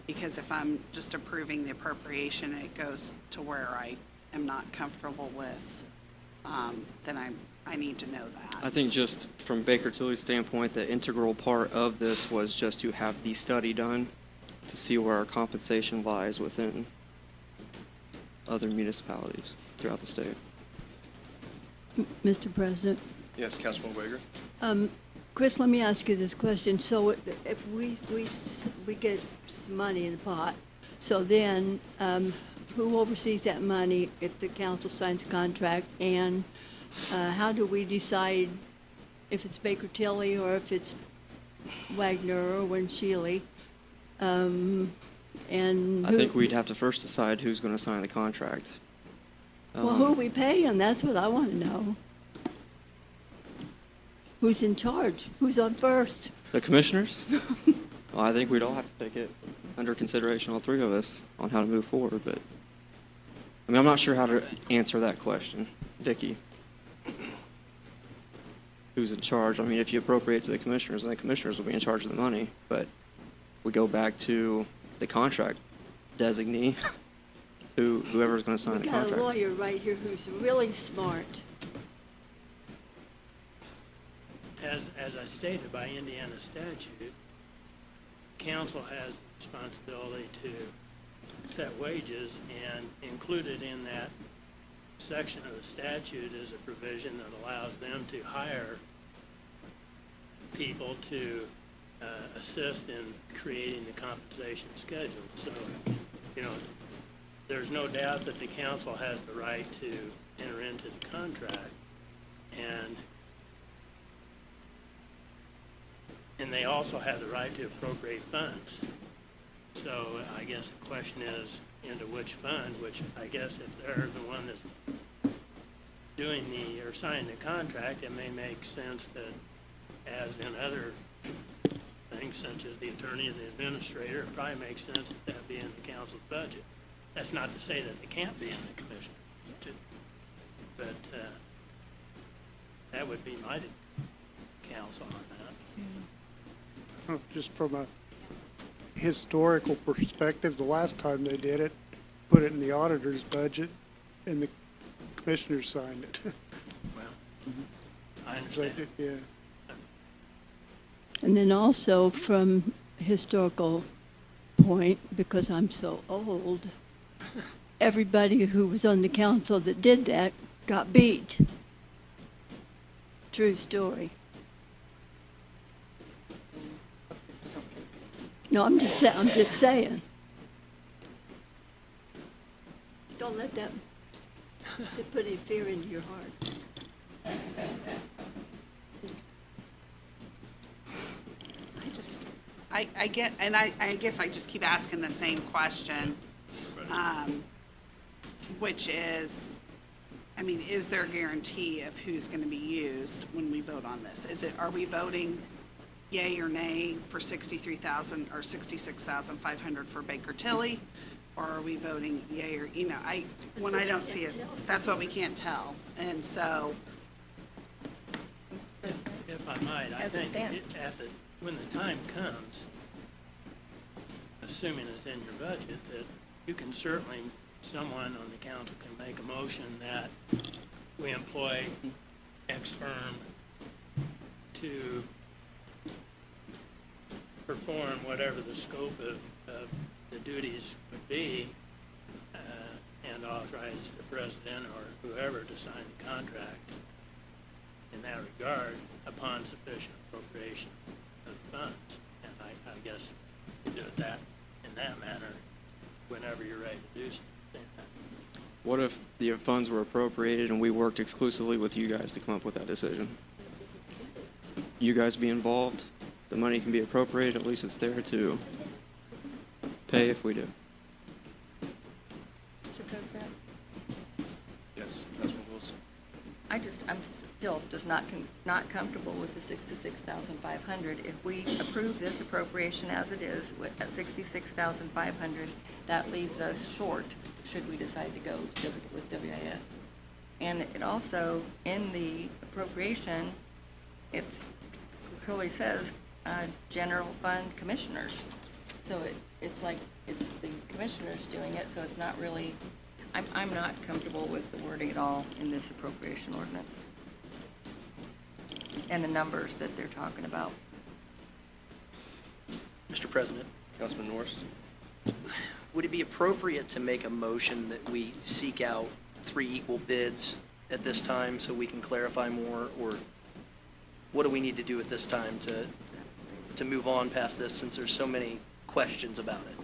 because if I'm just approving the appropriation, it goes to where I am not comfortable with, then I need to know that. I think just from Baker Tilly's standpoint, the integral part of this was just to have the study done to see where our compensation lies within other municipalities throughout the state. Mr. President? Yes, Councilman Wager? Chris, let me ask you this question. So if we get some money in the pot, so then who oversees that money if the council signs a contract? And how do we decide if it's Baker Tilly or if it's Wagner or Winchili? And I think we'd have to first decide who's going to sign the contract. Well, who we paying? That's what I want to know. Who's in charge? Who's on first? The commissioners? Well, I think we'd all have to take it under consideration, all three of us, on how to move forward, but, I mean, I'm not sure how to answer that question. Vicki? Who's in charge? I mean, if you appropriate to the commissioners, then the commissioners will be in charge of the money, but we go back to the contract designee, whoever's going to sign the We've got contract. a lawyer right here who's really smart. As I stated, by Indiana statute, council has the responsibility to set wages, and included in that section of the statute is a provision that allows them to hire people to assist in creating the compensation schedule. So, you know, there's no doubt that the council has the right to enter into the contract, and they also have the right to appropriate funds. So I guess the question is into which fund, which I guess if they're the one that's doing or signing the contract, it may make sense that, as in other things such as the attorney and the administrator, it probably makes sense that be in the council's budget. That's not to say that it can't be in the commission budget, but that would be my counsel on that. Just from a historical perspective, the last time they did it, put it in the auditor's budget, and the commissioners signed it. Well, I understand. Yeah. And then also from historical point, because I'm so old, everybody who was on the council that did that got beat. True story. No, I'm just saying. Don't let that put any fear into your heart. I get, and I guess I just keep asking the same question, which is, I mean, is there a guarantee of who's going to be used when we vote on this? Are we voting yay or nay for 63,000 or 66,500 for Baker Tilly? Or are we voting yay or, when I don't see it, that's what we can't tell. And so, If I might, I think when the time comes, assuming it's in your budget, that you can certainly, someone on the council can make a motion that we employ X firm to perform whatever the scope of the duties would be, and authorize the president or whoever to sign the contract in that regard upon sufficient appropriation of funds. And I guess you do it in that manner whenever you're ready to do something. What if the funds were appropriated and we worked exclusively with you guys to come up with that decision? You guys be involved, the money can be appropriated, at least it's there to pay if we do. Mr. President? Yes, Councilman Wilson. I'm still just not comfortable with the 66,500. If we approve this appropriation as it is at 66,500, that leaves us short, should we decide to go with WIS. And it also, in the appropriation, it's clearly says, general fund commissioners. So it's like, it's the commissioners doing it, so it's not really, I'm not comfortable with the wording at all in this appropriation ordinance. And the numbers that they're talking about. Mr. President, Councilman Norris? would it be appropriate to make a motion that we seek out 3 equal bids at this time so we can clarify more? Or what do we need to do at this time to move on past this, since there's so many questions about it?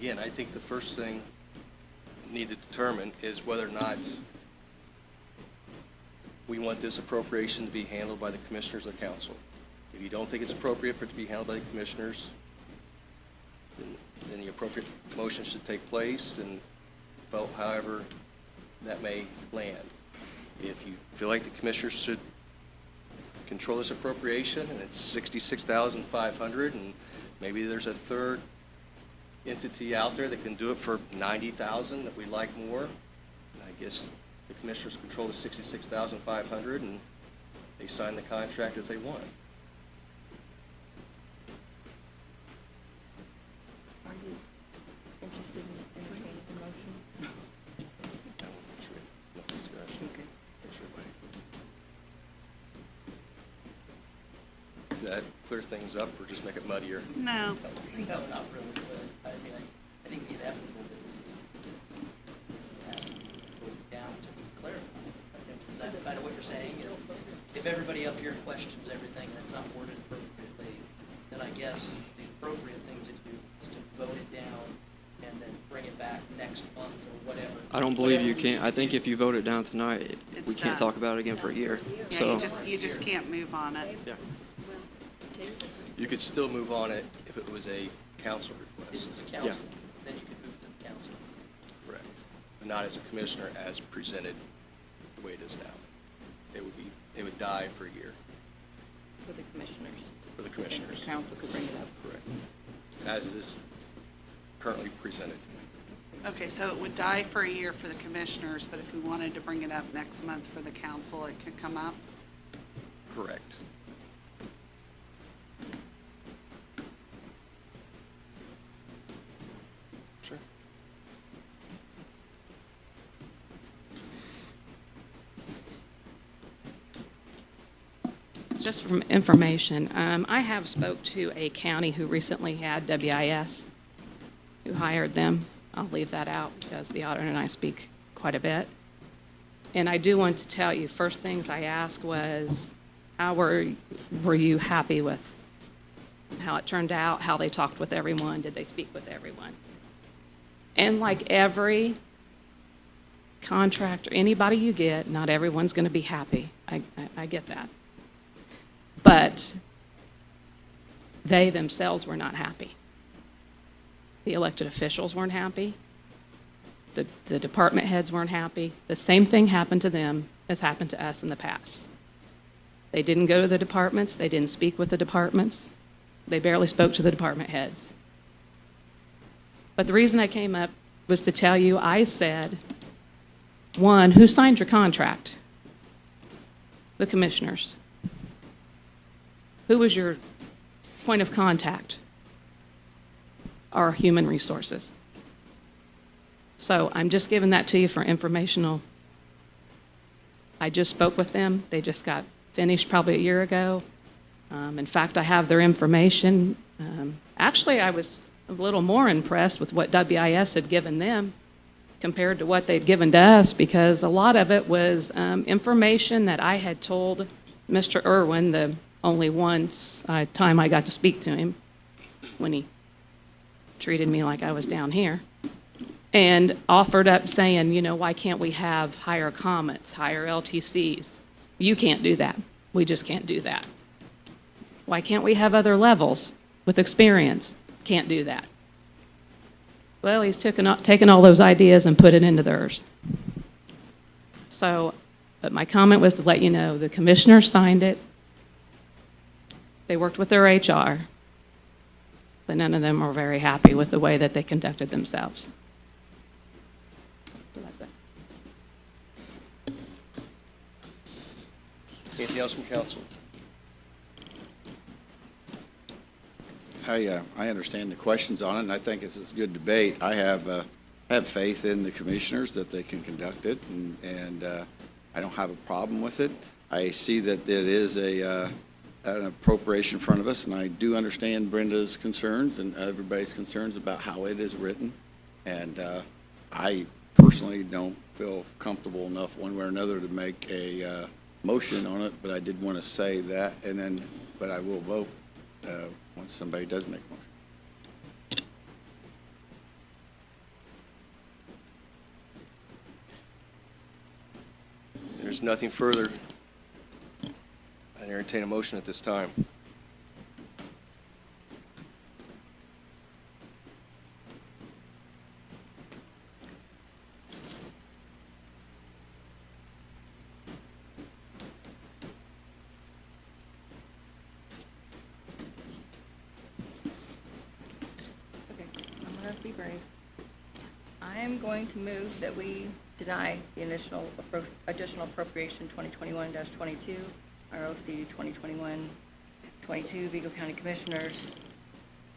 I think the first thing we need to determine is whether or not we want this appropriation to be handled by the commissioners of council. If you don't think it's appropriate for it to be handled by the commissioners, then the appropriate motion should take place and vote however that may land. If you feel like the commissioners should control this appropriation and it's 66,500 and maybe there's a third entity out there that can do it for 90,000 that we like more, I guess the commissioners control the 66,500 and they sign the contract as they want. Are you interested in entertaining the motion? Okay. Does that clear things up or just make it muddier? No. No, not really. But, I mean, I think the inevitable is asking to put it down to clarify. I think, is that kind of what you're saying? Is if everybody up here questions everything and it's not worded appropriately, then I guess the appropriate thing to do is to vote it down and then bring it back next month or whatever. I don't believe you Whatever can. I think if you vote it down tonight, It's we can't done. talk about it again for a year. Yeah, So, you just can't move on it. yeah. You could still move on it if it was a council If request. it's a council, then you could move it to the council. Correct. But not as a commissioner as presented the way it is now. It would die for a year For the commissioners. for the commissioners. The council could bring it up. Correct. As it is currently presented. Okay, so it would die for a year for the commissioners, but if we wanted to bring it up next month for the council, it could come up? Correct. Sure. Just from information, I have spoke to a county who recently had WIS, who hired them. I'll leave that out because the auditor and I speak quite a bit. And I do want to tell you, first things I asked was, how were you happy with how it turned out, how they talked with everyone, did they speak with everyone? And like every contract or anybody you get, not everyone's going to be happy. I get that. But they themselves were not happy. The elected officials weren't happy. The department heads weren't happy. The same thing happened to them as happened to us in the past. They didn't go to the departments. They didn't speak with the departments. They barely spoke to the department heads. But the reason I came up was to tell you, I said, one, who signed your contract? The commissioners. Who was your point of contact? Our human resources. So I'm just giving that to you for informational. I just spoke with them. They just got finished probably a year ago. In fact, I have their information. Actually, I was a little more impressed with what WIS had given them compared to what they'd given to us, because a lot of it was information that I had told Mr. Irwin the only once time I got to speak to him. when he treated me like I was down here, and offered up saying, you know, why can't we have higher comets, higher LTCs? You can't do that. We just can't do that. Why can't we have other levels with experience? Can't do that. Well, he's taken all those ideas and put it into theirs. So, but my comment was to let you know, the commissioners signed it. They worked with their HR, but none of them were very happy with the way that they conducted themselves. So that's it. Anything else from council? I understand the questions on it, and I think it's a good debate. I have faith in the commissioners that they can conduct it, and I don't have a problem with it. I see that it is an appropriation in front of us, and I do understand Brenda's concerns and everybody's concerns about how it is written. And I personally don't feel comfortable enough one way or another to make a motion on it, but I did want to say that, but I will vote once somebody does make a motion. There's nothing further. I entertain a motion at this time. Okay, I'm gonna be brave. I am going to move that we deny the additional appropriation 2021-22, ROC 2021-22, Vigo County Commissioners,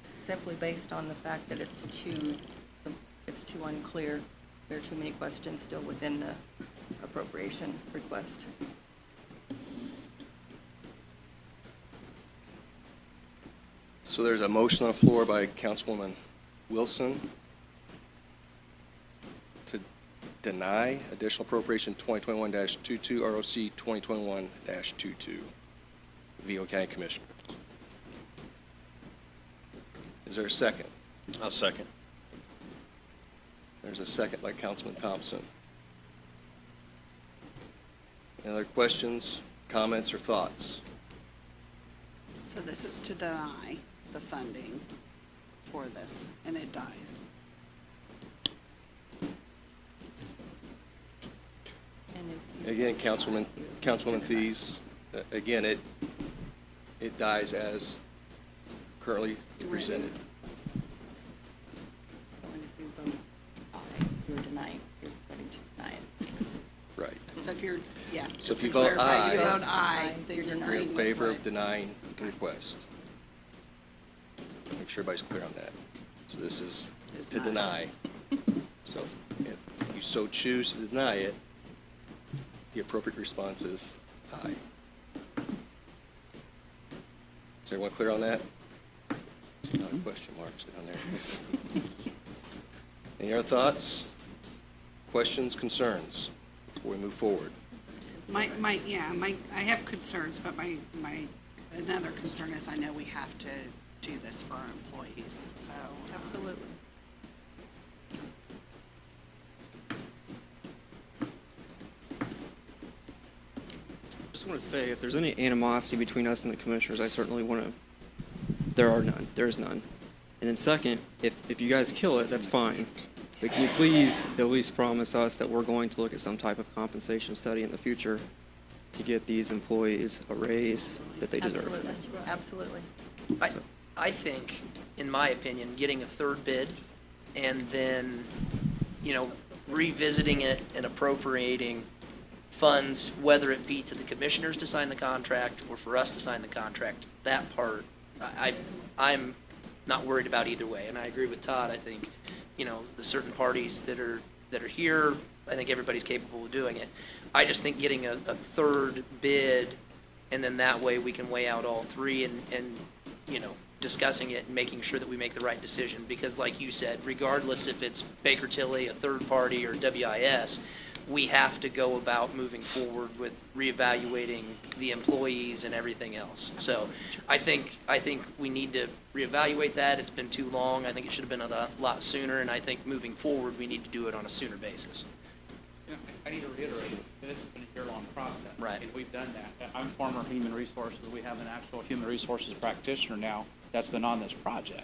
simply based on the fact that it's too unclear. There are too many questions still within the appropriation request. So there's a motion on the floor by Councilwoman Wilson to deny additional appropriation 2021-22, ROC 2021-22, Vigo County Commissioners. Is there a second? I'll second. There's a second by Councilman Thompson. Any other questions, comments, or thoughts? So this is to deny the funding for this, and it dies. Again, Councilwoman Thies, again, it dies as currently presented. So when you vote aye, you're denying, you're voting to deny it. Right. So if you're, yeah, So just if you to vote clarify, if you aye, vote aye, then you're You're in agreeing with favor what- of denying the request. Make sure everybody's clear on that. So this is Is to not. deny. So if you so choose to deny it, the appropriate response is aye. Is everyone clear on that? See, not a question marks down there. Any other thoughts, questions, concerns before we move forward? I have concerns, but another concern is I know we have to do this for our employees, so. Absolutely. Just want to say, if there's any animosity between us and the commissioners, I certainly want to, there are none, there's none. And then second, if you guys kill it, that's fine. But can you please at least promise us that we're going to look at some type of compensation study in the future to get these employees a raise that they deserve? Absolutely. I think, in my opinion, getting a third bid and then, revisiting it and appropriating funds, whether it be to the commissioners to sign the contract or for us to sign the contract, that part, I'm not worried about either way. And I agree with Todd. I think, the certain parties that are here, I think everybody's capable of doing it. I just think getting a third bid, and then that way we can weigh out all three and discussing it and making sure that we make the right decision. Because like you said, regardless if it's Baker Tilly, a third party, or WIS, we have to go about moving forward with reevaluating the employees and everything else. So I think we need to reevaluate that. It's been too long. I think it should have been a lot sooner, and I think moving forward, we need to do it on a sooner basis. I need to reiterate, this has been a year-long process. Right. And we've done that. I'm former human resources. We have an actual human resources practitioner now that's been on this project.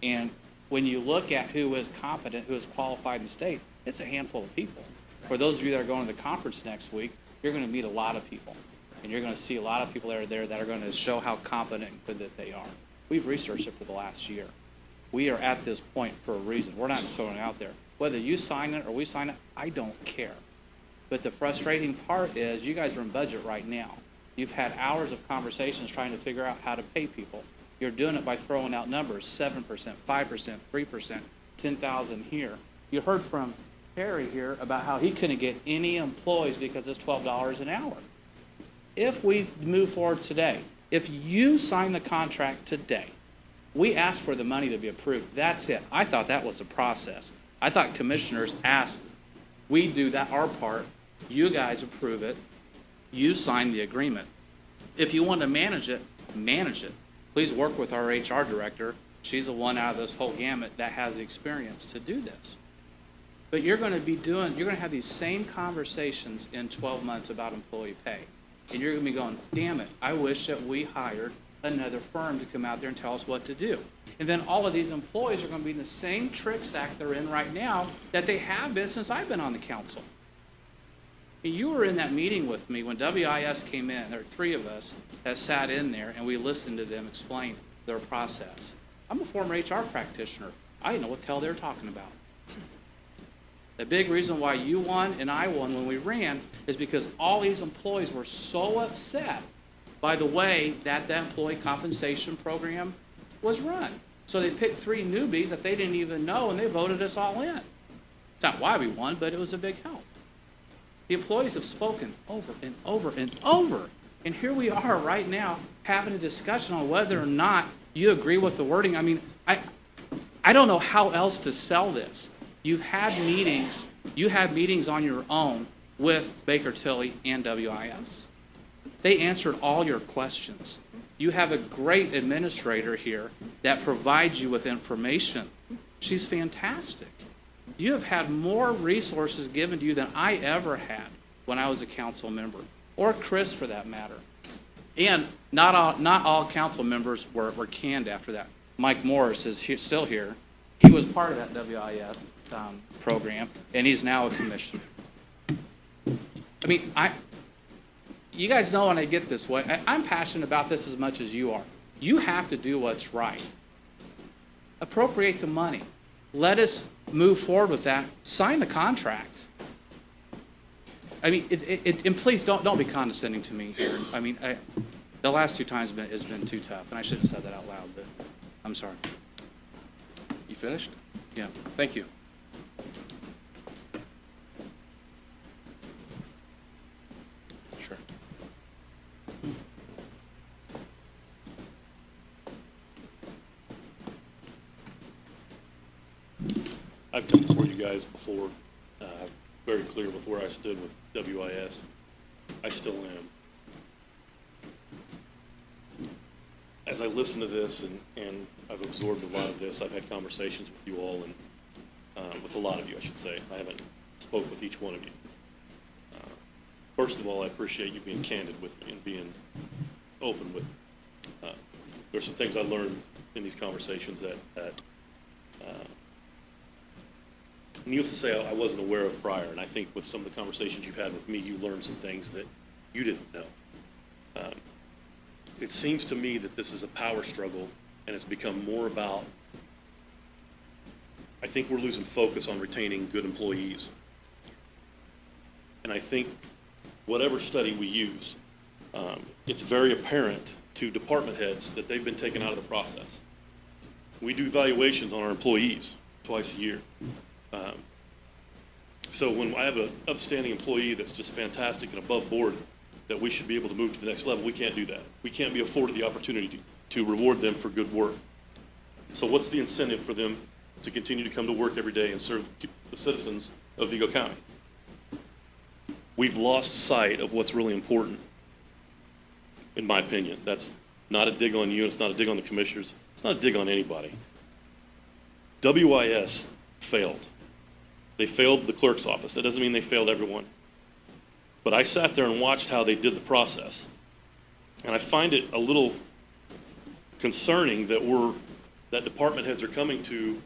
And when you look at who is competent, who is qualified in the state, it's a handful of people. For those of you that are going to the conference next week, you're going to meet a lot of people. And you're going to see a lot of people that are there that are going to show how competent and good that they are. We've researched it for the last year. We are at this point for a reason. We're not just throwing it out there. Whether you sign it or we sign it, I don't care. But the frustrating part is you guys are in budget right now. You've had hours of conversations trying to figure out how to pay people. You're doing it by throwing out numbers, 7%, 5%, 3%, 10,000 here. You heard from Harry here about how he couldn't get any employees because it's $12 an hour. If we move forward today, if you sign the contract today, we ask for the money to be approved. That's it. I thought that was the process. I thought commissioners asked, we do that, our part, you guys approve it, you sign the agreement. If you want to manage it, manage it. Please work with our HR director. She's the one out of this whole gamut that has the experience to do this. But you're going to have these same conversations in 12 months about employee pay. And you're going to be going, damn it, I wish that we hired another firm to come out there and tell us what to do. And then all of these employees are going to be in the same trick sack they're in right now that they have been since I've been on the council. And you were in that meeting with me when WIS came in. There were 3 of us that sat in there and we listened to them explain their process. I'm a former HR practitioner. I didn't know what the hell they were talking about. The big reason why you won and I won when we ran is because all these employees were so upset by the way that employee compensation program was run. So they picked 3 newbies that they didn't even know and they voted us all in. It's not why we won, but it was a big help. The employees have spoken over and over and over. And here we are right now having a discussion on whether or not you agree with the wording. I mean, I don't know how else to sell this. You've had meetings, you had meetings on your own with Baker Tilly and WIS. They answered all your questions. You have a great administrator here that provides you with information. She's fantastic. You have had more resources given to you than I ever had when I was a council member, or Chris for that matter. And not all council members were canned after that. Mike Morris is still here. He was part of that WIS program, and he's now a commissioner. I mean, you guys know when I get this way, I'm passionate about this as much as you are. You have to do what's right. Appropriate the money. Let us move forward with that. Sign the contract. I mean, and please don't be condescending to me here. I mean, the last 2 times has been too tough, and I shouldn't have said that out loud, but I'm sorry. You finished? Yeah. Thank you. Sure. I've come before you guys before, very clear with where I stood with WIS. I still am. As I listen to this and I've absorbed a lot of this, I've had conversations with you all and with a lot of you, I should say. I haven't spoke with each one of you. First of all, I appreciate you being candid with me and being open with me. There's some things I learned in these conversations that needless to say, I wasn't aware of prior, and I think with some of the conversations you've had with me, you learned some things that you didn't know. It seems to me that this is a power struggle, and it's become more about, I think we're losing focus on retaining good employees. And I think whatever study we use, it's very apparent to department heads that they've been taken out of the process. We do evaluations on our employees twice a year. So when I have an upstanding employee that's just fantastic and above board, that we should be able to move to the next level, we can't do that. We can't be afforded the opportunity to reward them for good work. So what's the incentive for them to continue to come to work every day and serve the citizens of Vigo County? we've lost sight of what's really important, in my opinion. That's not a dig on you, it's not a dig on the commissioners, it's not a dig on anybody. WIS failed. They failed the clerk's office. That doesn't mean they failed everyone. But I sat there and watched how they did the process. And I find it a little concerning that department heads are coming to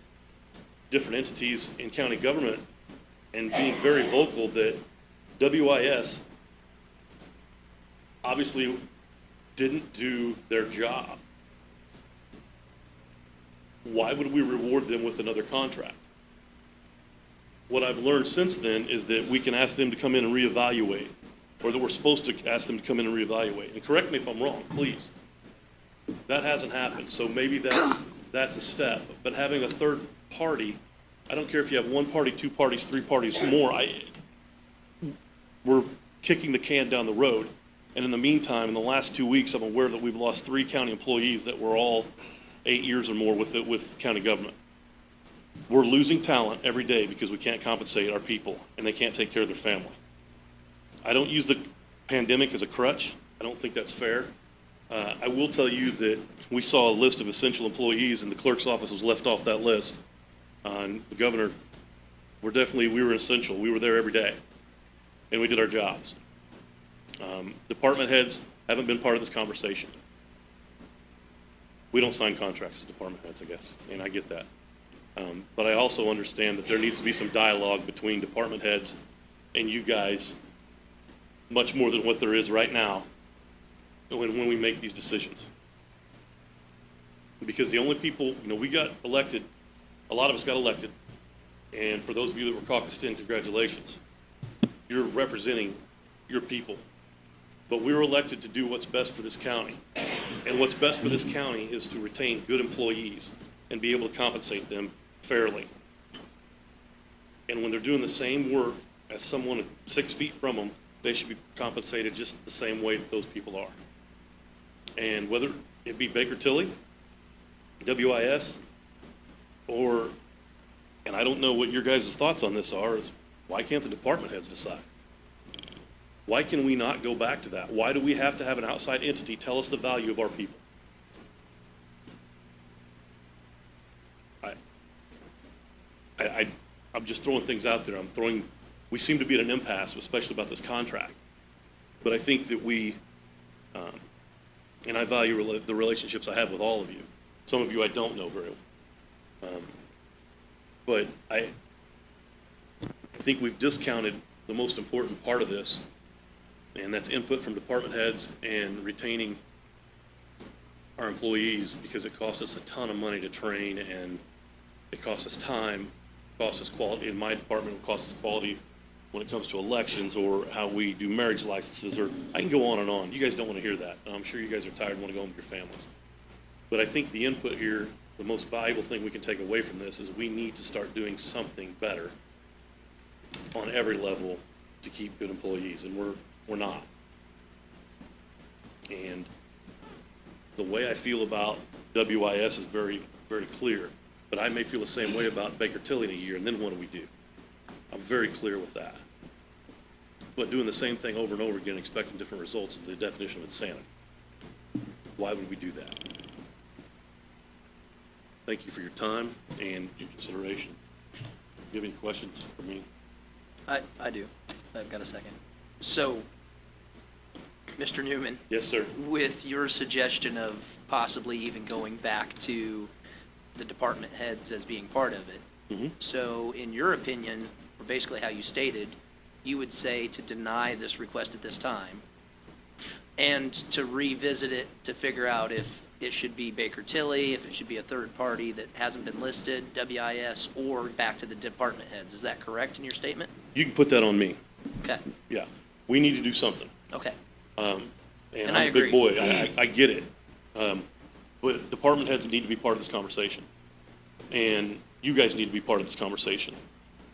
different entities in county government and being very vocal that WIS obviously didn't do their job. Why would we reward them with another contract? What I've learned since then is that we can ask them to come in and reevaluate, or that we're supposed to ask them to come in and reevaluate. And correct me if I'm wrong, please. That hasn't happened, so maybe that's a step. But having a third party, I don't care if you have one party, two parties, three parties, more, we're kicking the can down the road. And in the meantime, in the last 2 weeks, I'm aware that we've lost 3 county employees that were all 8 years or more with county government. We're losing talent every day because we can't compensate our people and they can't take care of their family. I don't use the pandemic as a crutch. I don't think that's fair. I will tell you that we saw a list of essential employees and the clerk's office was left off that list. And the governor, we were essential. We were there every day and we did our jobs. Department heads haven't been part of this conversation. We don't sign contracts as department heads, I guess, and I get that. But I also understand that there needs to be some dialogue between department heads and you guys, much more than what there is right now when we make these decisions. Because the only people, we got elected, a lot of us got elected, and for those of you that were caucused in, congratulations. You're representing your people. But we were elected to do what's best for this county. And what's best for this county is to retain good employees and be able to compensate them fairly. And when they're doing the same work as someone 6 feet from them, they should be compensated just the same way that those people are. And whether it be Baker Tilly, WIS, and I don't know what your guys' thoughts on this are, is why can't the department heads decide? Why can we not go back to that? Why do we have to have an outside entity tell us the value of our people? I'm just throwing things out there. We seem to be at an impasse, especially about this contract. But I think that and I value the relationships I have with all of you. Some of you I don't know very well. But I think we've discounted the most important part of this, and that's input from department heads and retaining our employees, because it costs us a ton of money to train, and it costs us time, it costs us quality. In my department, it costs us quality when it comes to elections or how we do marriage licenses, or I can go on and on. You guys don't want to hear that. I'm sure you guys are tired and want to go home to your families. But I think the input here, the most valuable thing we can take away from this is we need to start doing something better on every level to keep good employees, and we're not. And the way I feel about WIS is very, very clear, but I may feel the same way about Baker Tilly in a year, and then what do we do? I'm very clear with that. But doing the same thing over and over again, expecting different results, is the definition of insanity. Why would we do that? Thank you for your time and your consideration. Do you have any questions for me? I do. I've got a second. So, Mr. Newman, Yes, sir. with your suggestion of possibly even going back to the department heads as being part of it, so in your opinion, or basically how you stated, you would say to deny this request at this time and to revisit it to figure out if it should be Baker Tilly, if it should be a third party that hasn't been listed, WIS, or back to the department heads. Is that correct in your statement? You can put that on me. Okay. Yeah. We need to do something. Okay. And And I'm I a big agree. boy. I get it. But department heads need to be part of this conversation. And you guys need to be part of this conversation.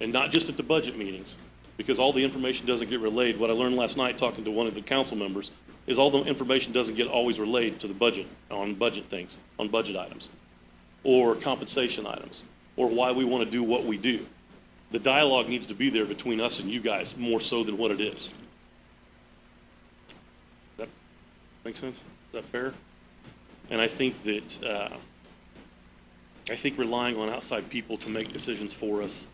And not just at the budget meetings, because all the information doesn't get relayed. What I learned last night talking to one of the council members is all the information doesn't get always relayed to the budget, on budget things, on budget items, or compensation items, or why we want to do what we do. The dialogue needs to be there between us and you guys more so than what it is. Make sense? Is that fair? And I think that, I think relying on outside people to make decisions for us,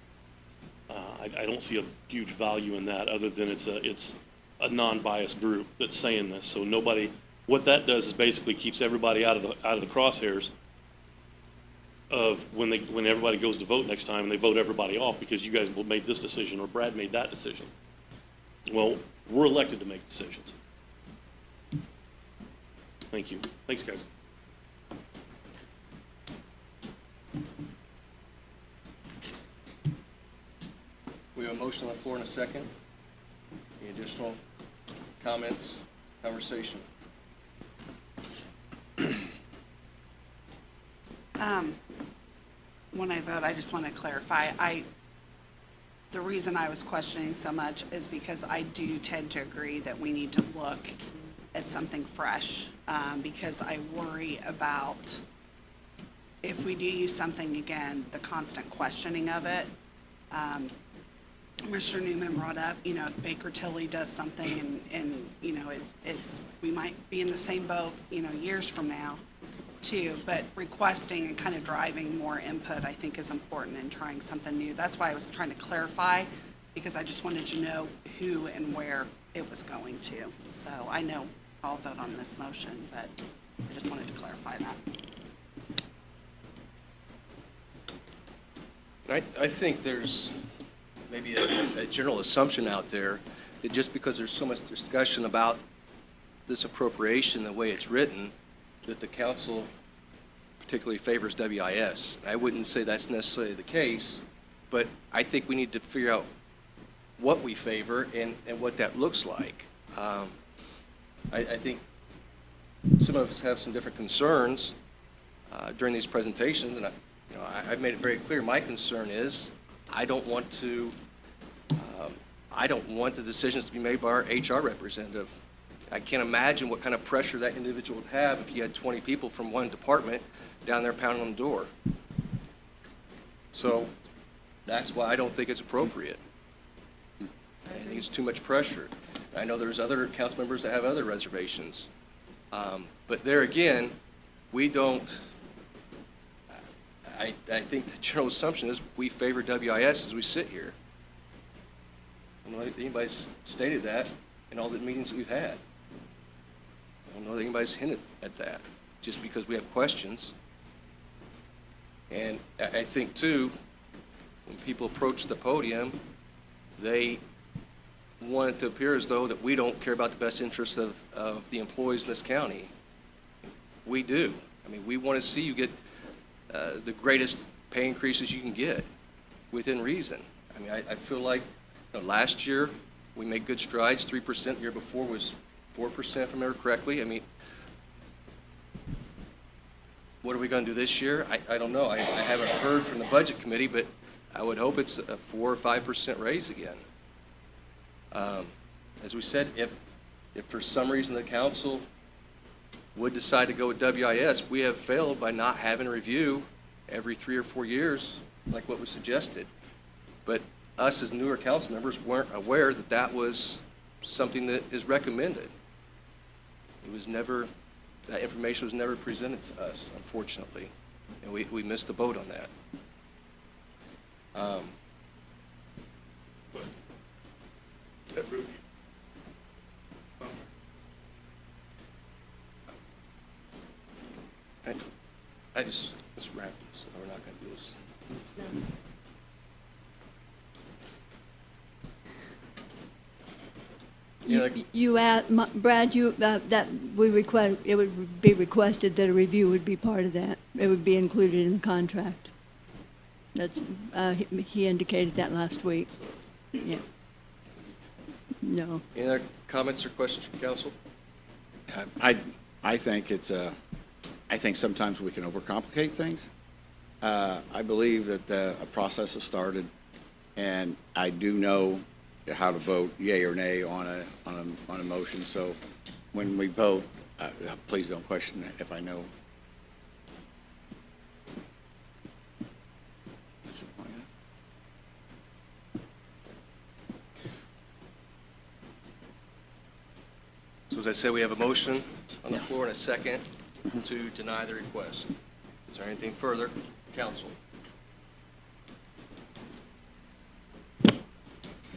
I don't see a huge value in that, other than it's a non-biased group that's saying this. So nobody, what that does is basically keeps everybody out of the crosshairs of when everybody goes to vote next time and they vote everybody off because you guys made this decision or Brad made that decision. Well, we're elected to make decisions. Thank you. Thanks, guys. We have a motion on the floor in a second. Any additional comments, conversation? When I vote, I just want to clarify, the reason I was questioning so much is because I do tend to agree that we need to look at something fresh, because I worry about if we do use something again, the constant questioning of it. Mr. Newman brought up, if Baker Tilly does something and we might be in the same boat, years from now too, but requesting and kind of driving more input, I think, is important in trying something new. That's why I was trying to clarify, because I just wanted to know who and where it was going to. So I know I'll vote on this motion, but I just wanted to clarify that. I think there's maybe a general assumption out there that just because there's so much discussion about this appropriation, the way it's written, that the council particularly favors WIS. I wouldn't say that's necessarily the case, but I think we need to figure out what we favor and what that looks like. I think some of us have some different concerns during these presentations, and I've made it very clear. My concern is I don't want the decisions to be made by our HR representative. I can't imagine what kind of pressure that individual would have if you had 20 people from one department down there pounding on the door. So that's why I don't think it's appropriate. I think it's too much pressure. I know there's other council members that have other reservations. But there again, we don't, I think the general assumption is we favor WIS as we sit here. I don't know if anybody's stated that in all the meetings that we've had. I don't know that anybody's hinted at that, just because we have questions. And I think, too, when people approach the podium, they want it to appear as though that we don't care about the best interests of the employees in this county. We do. I mean, we want to see you get the greatest pay increases you can get within reason. I mean, I feel like last year we made good strides, 3%. The year before was 4%, if I remember correctly. I mean, what are we going to do this year? I don't know. I haven't heard from the budget committee, but I would hope it's a 4 or 5% raise again. As we said, if for some reason the council would decide to go with WIS, we have failed by not having a review every 3 or 4 years, like what was suggested. But us as newer council members weren't aware that that was something that is recommended. It was never, that information was never presented to us, unfortunately, and we missed the boat on that. Let's wrap this. We're not going to do this. Brad, that we request, it would be requested that a review would be part of that. It would be included in the contract. That's, he indicated that last week. Yeah. No. Any other comments or questions from council? I think I think sometimes we can overcomplicate things. I believe that a process has started, and I do know how to vote yea or nay on a motion. So when we vote, please don't question if I know. That's it. So as I said, we have a motion on the floor and a second to deny the request. Is there anything further, council?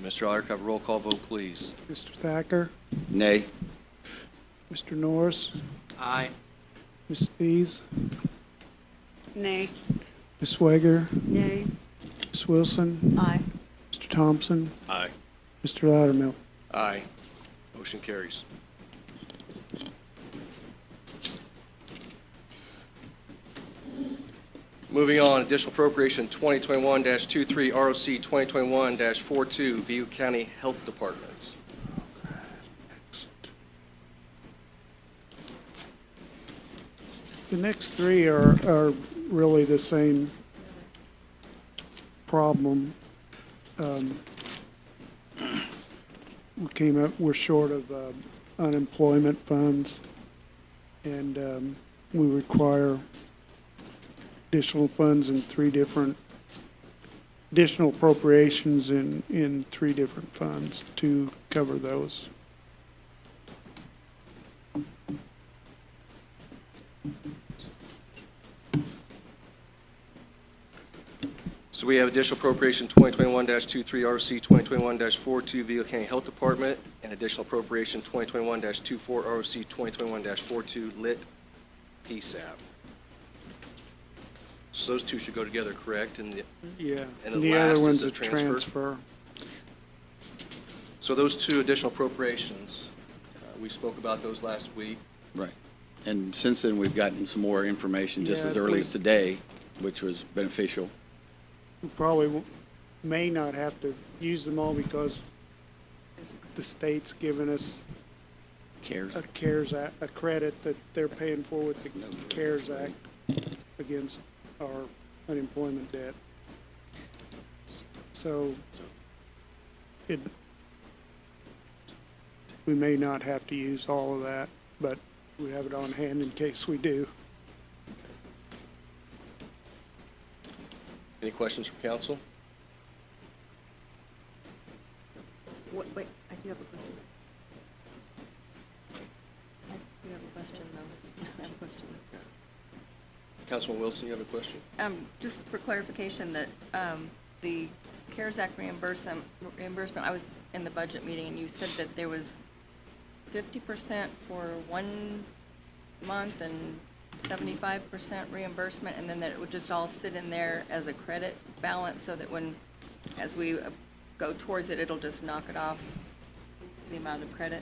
Mr. Aller, have a roll call vote, please. Mr. Thacker, Nay. Mr. Norris, Aye. Ms. Thies, Nay. Ms. Swager, Nay. Ms. Wilson, Aye. Mr. Thompson, Aye. Mr. Loudermilk. Aye. Motion carries. Moving on, additional appropriation 2021-23 ROC 2021-42 Vigo County Health Department. The next three are really the same problem. We're short of unemployment funds, and we require additional funds in additional appropriations in three different funds to cover those. So we have additional appropriation 2021-23 ROC 2021-42 Vigo County Health Department and additional appropriation 2021-24 ROC 2021-42 Lit PSAP. So those two should go together, correct? And Yeah, And and the the other last one's is a a transfer. so those two additional appropriations, we spoke about those last week. Right. And since then, we've gotten some more information just Yeah, as early we- as today, which was beneficial. We probably may not have to use them all because the state's given us CARES. a CARES Act, a credit that they're paying for with the CARES Act against our unemployment debt. So we may not have to use all of that, but we have it on hand in case we do. Any questions from council? Wait, I do have a question. I do have a question, though. I have a question. Councilman Wilson, you have a question? Just for clarification, that the CARES Act reimbursement, I was in the budget meeting, and you said that there was 50% for 1 month and 75% reimbursement, and then that it would just all sit in there as a credit balance, so that as we go towards it, it'll just knock it off the amount of credit?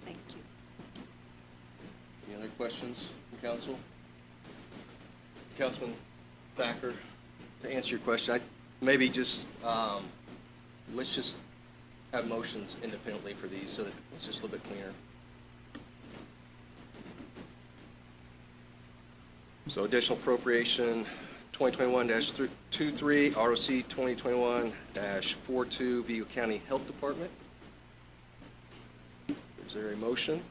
Thank you. Any other questions from council? Councilman Thacker, to answer your question, maybe just, let's just have motions independently for these so that it's just a little bit cleaner. So additional appropriation 2021-23 ROC 2021-42 Vigo County Health Department. Is there a motion?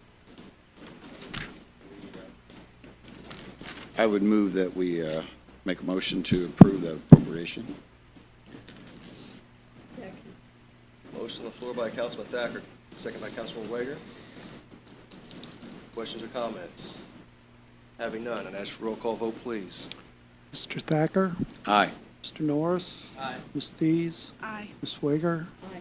I would move that we make a motion to approve that appropriation. Second. Motion on the floor by Councilman Thacker, second by Councilman Wager. Questions or comments? Having none, and ask for roll call vote, please. Mr. Thacker, Aye. Mr. Norris. Aye. Ms. Thies, Aye. Ms. Wager, Aye.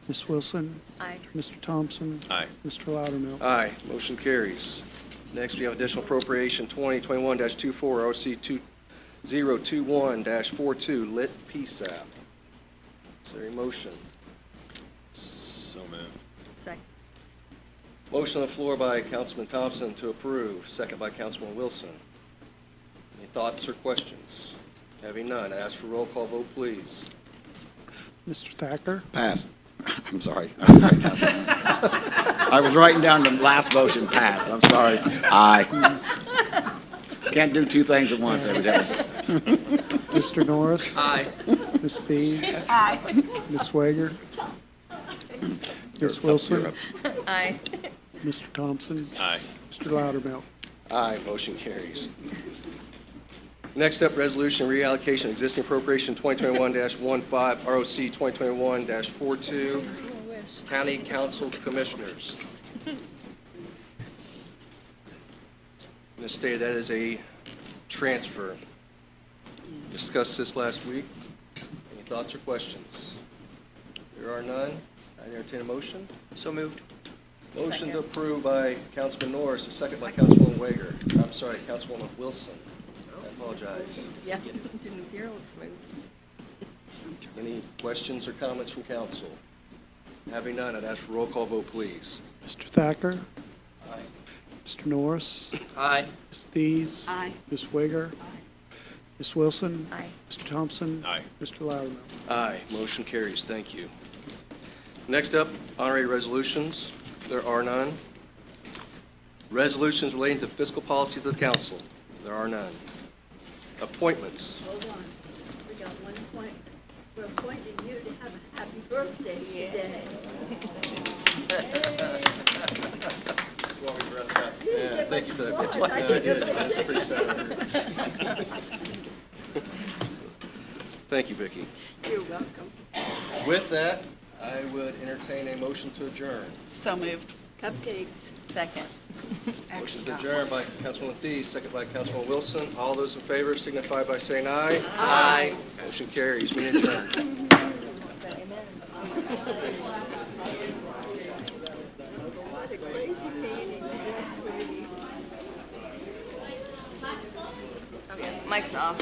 Ms. Wilson, Aye. Mr. Thompson. Aye. Mr. Loudermilk. Aye, motion carries. Next, we have additional appropriation 2021-24, OC 2021-42, lit PSAP. Is there a motion? So moved. Second. Motion on the floor by Councilman Thompson to approve, second by Councilman Wilson. Any thoughts or questions? Having none, I ask for roll call vote, please. Mr. Thacker, Pass. I'm sorry. I was writing down the last motion, pass. I'm sorry. Aye. Can't do two things at once, evidently. Mr. Norris, Aye. Ms. Thies. Aye. Ms. Wager, Ms. Wilson, Aye. Mr. Thompson, Aye. Mr. Loudermilk. Aye, motion carries. Next up, resolution reallocation of existing appropriation 2021-15, ROC 2021-42, County Council Commissioners. Ms. Stay, that is a transfer. Discussed this last week. Any thoughts or questions? There are none. I entertain a motion. So moved. Motion to approve by Councilman Norris, a second by Councilwoman Wager. I'm sorry, Councilwoman Wilson. I apologize. Yeah, didn't hear it smooth. Any questions or comments from council? Having none, I'd ask for roll call vote, please. Mr. Thacker, Aye. Mr. Norris, Aye. Ms. Thies. Aye. Ms. Wager, Ms. Wilson. Aye. Mr. Thompson. Aye. Mr. Loudermilk. Aye, motion carries. Thank you. Next up, honorary resolutions. There are none. Resolutions relating to fiscal policies of the council. There are none. Appointments. Hold on, we got one appointment. We're appointing you to have a happy birthday today. Yeah, thank you for that. That's why Yeah, I did. That's pretty sad. Thank you, Vicki. You're welcome. With that, I would entertain a motion to adjourn. So moved. Cupcakes. Second. Motion to adjourn by Councilwoman Thies, second by Councilwoman Wilson. All those in favor signify by saying aye. Aye. Motion carries. We adjourn. What a crazy meeting. Okay, mic's off.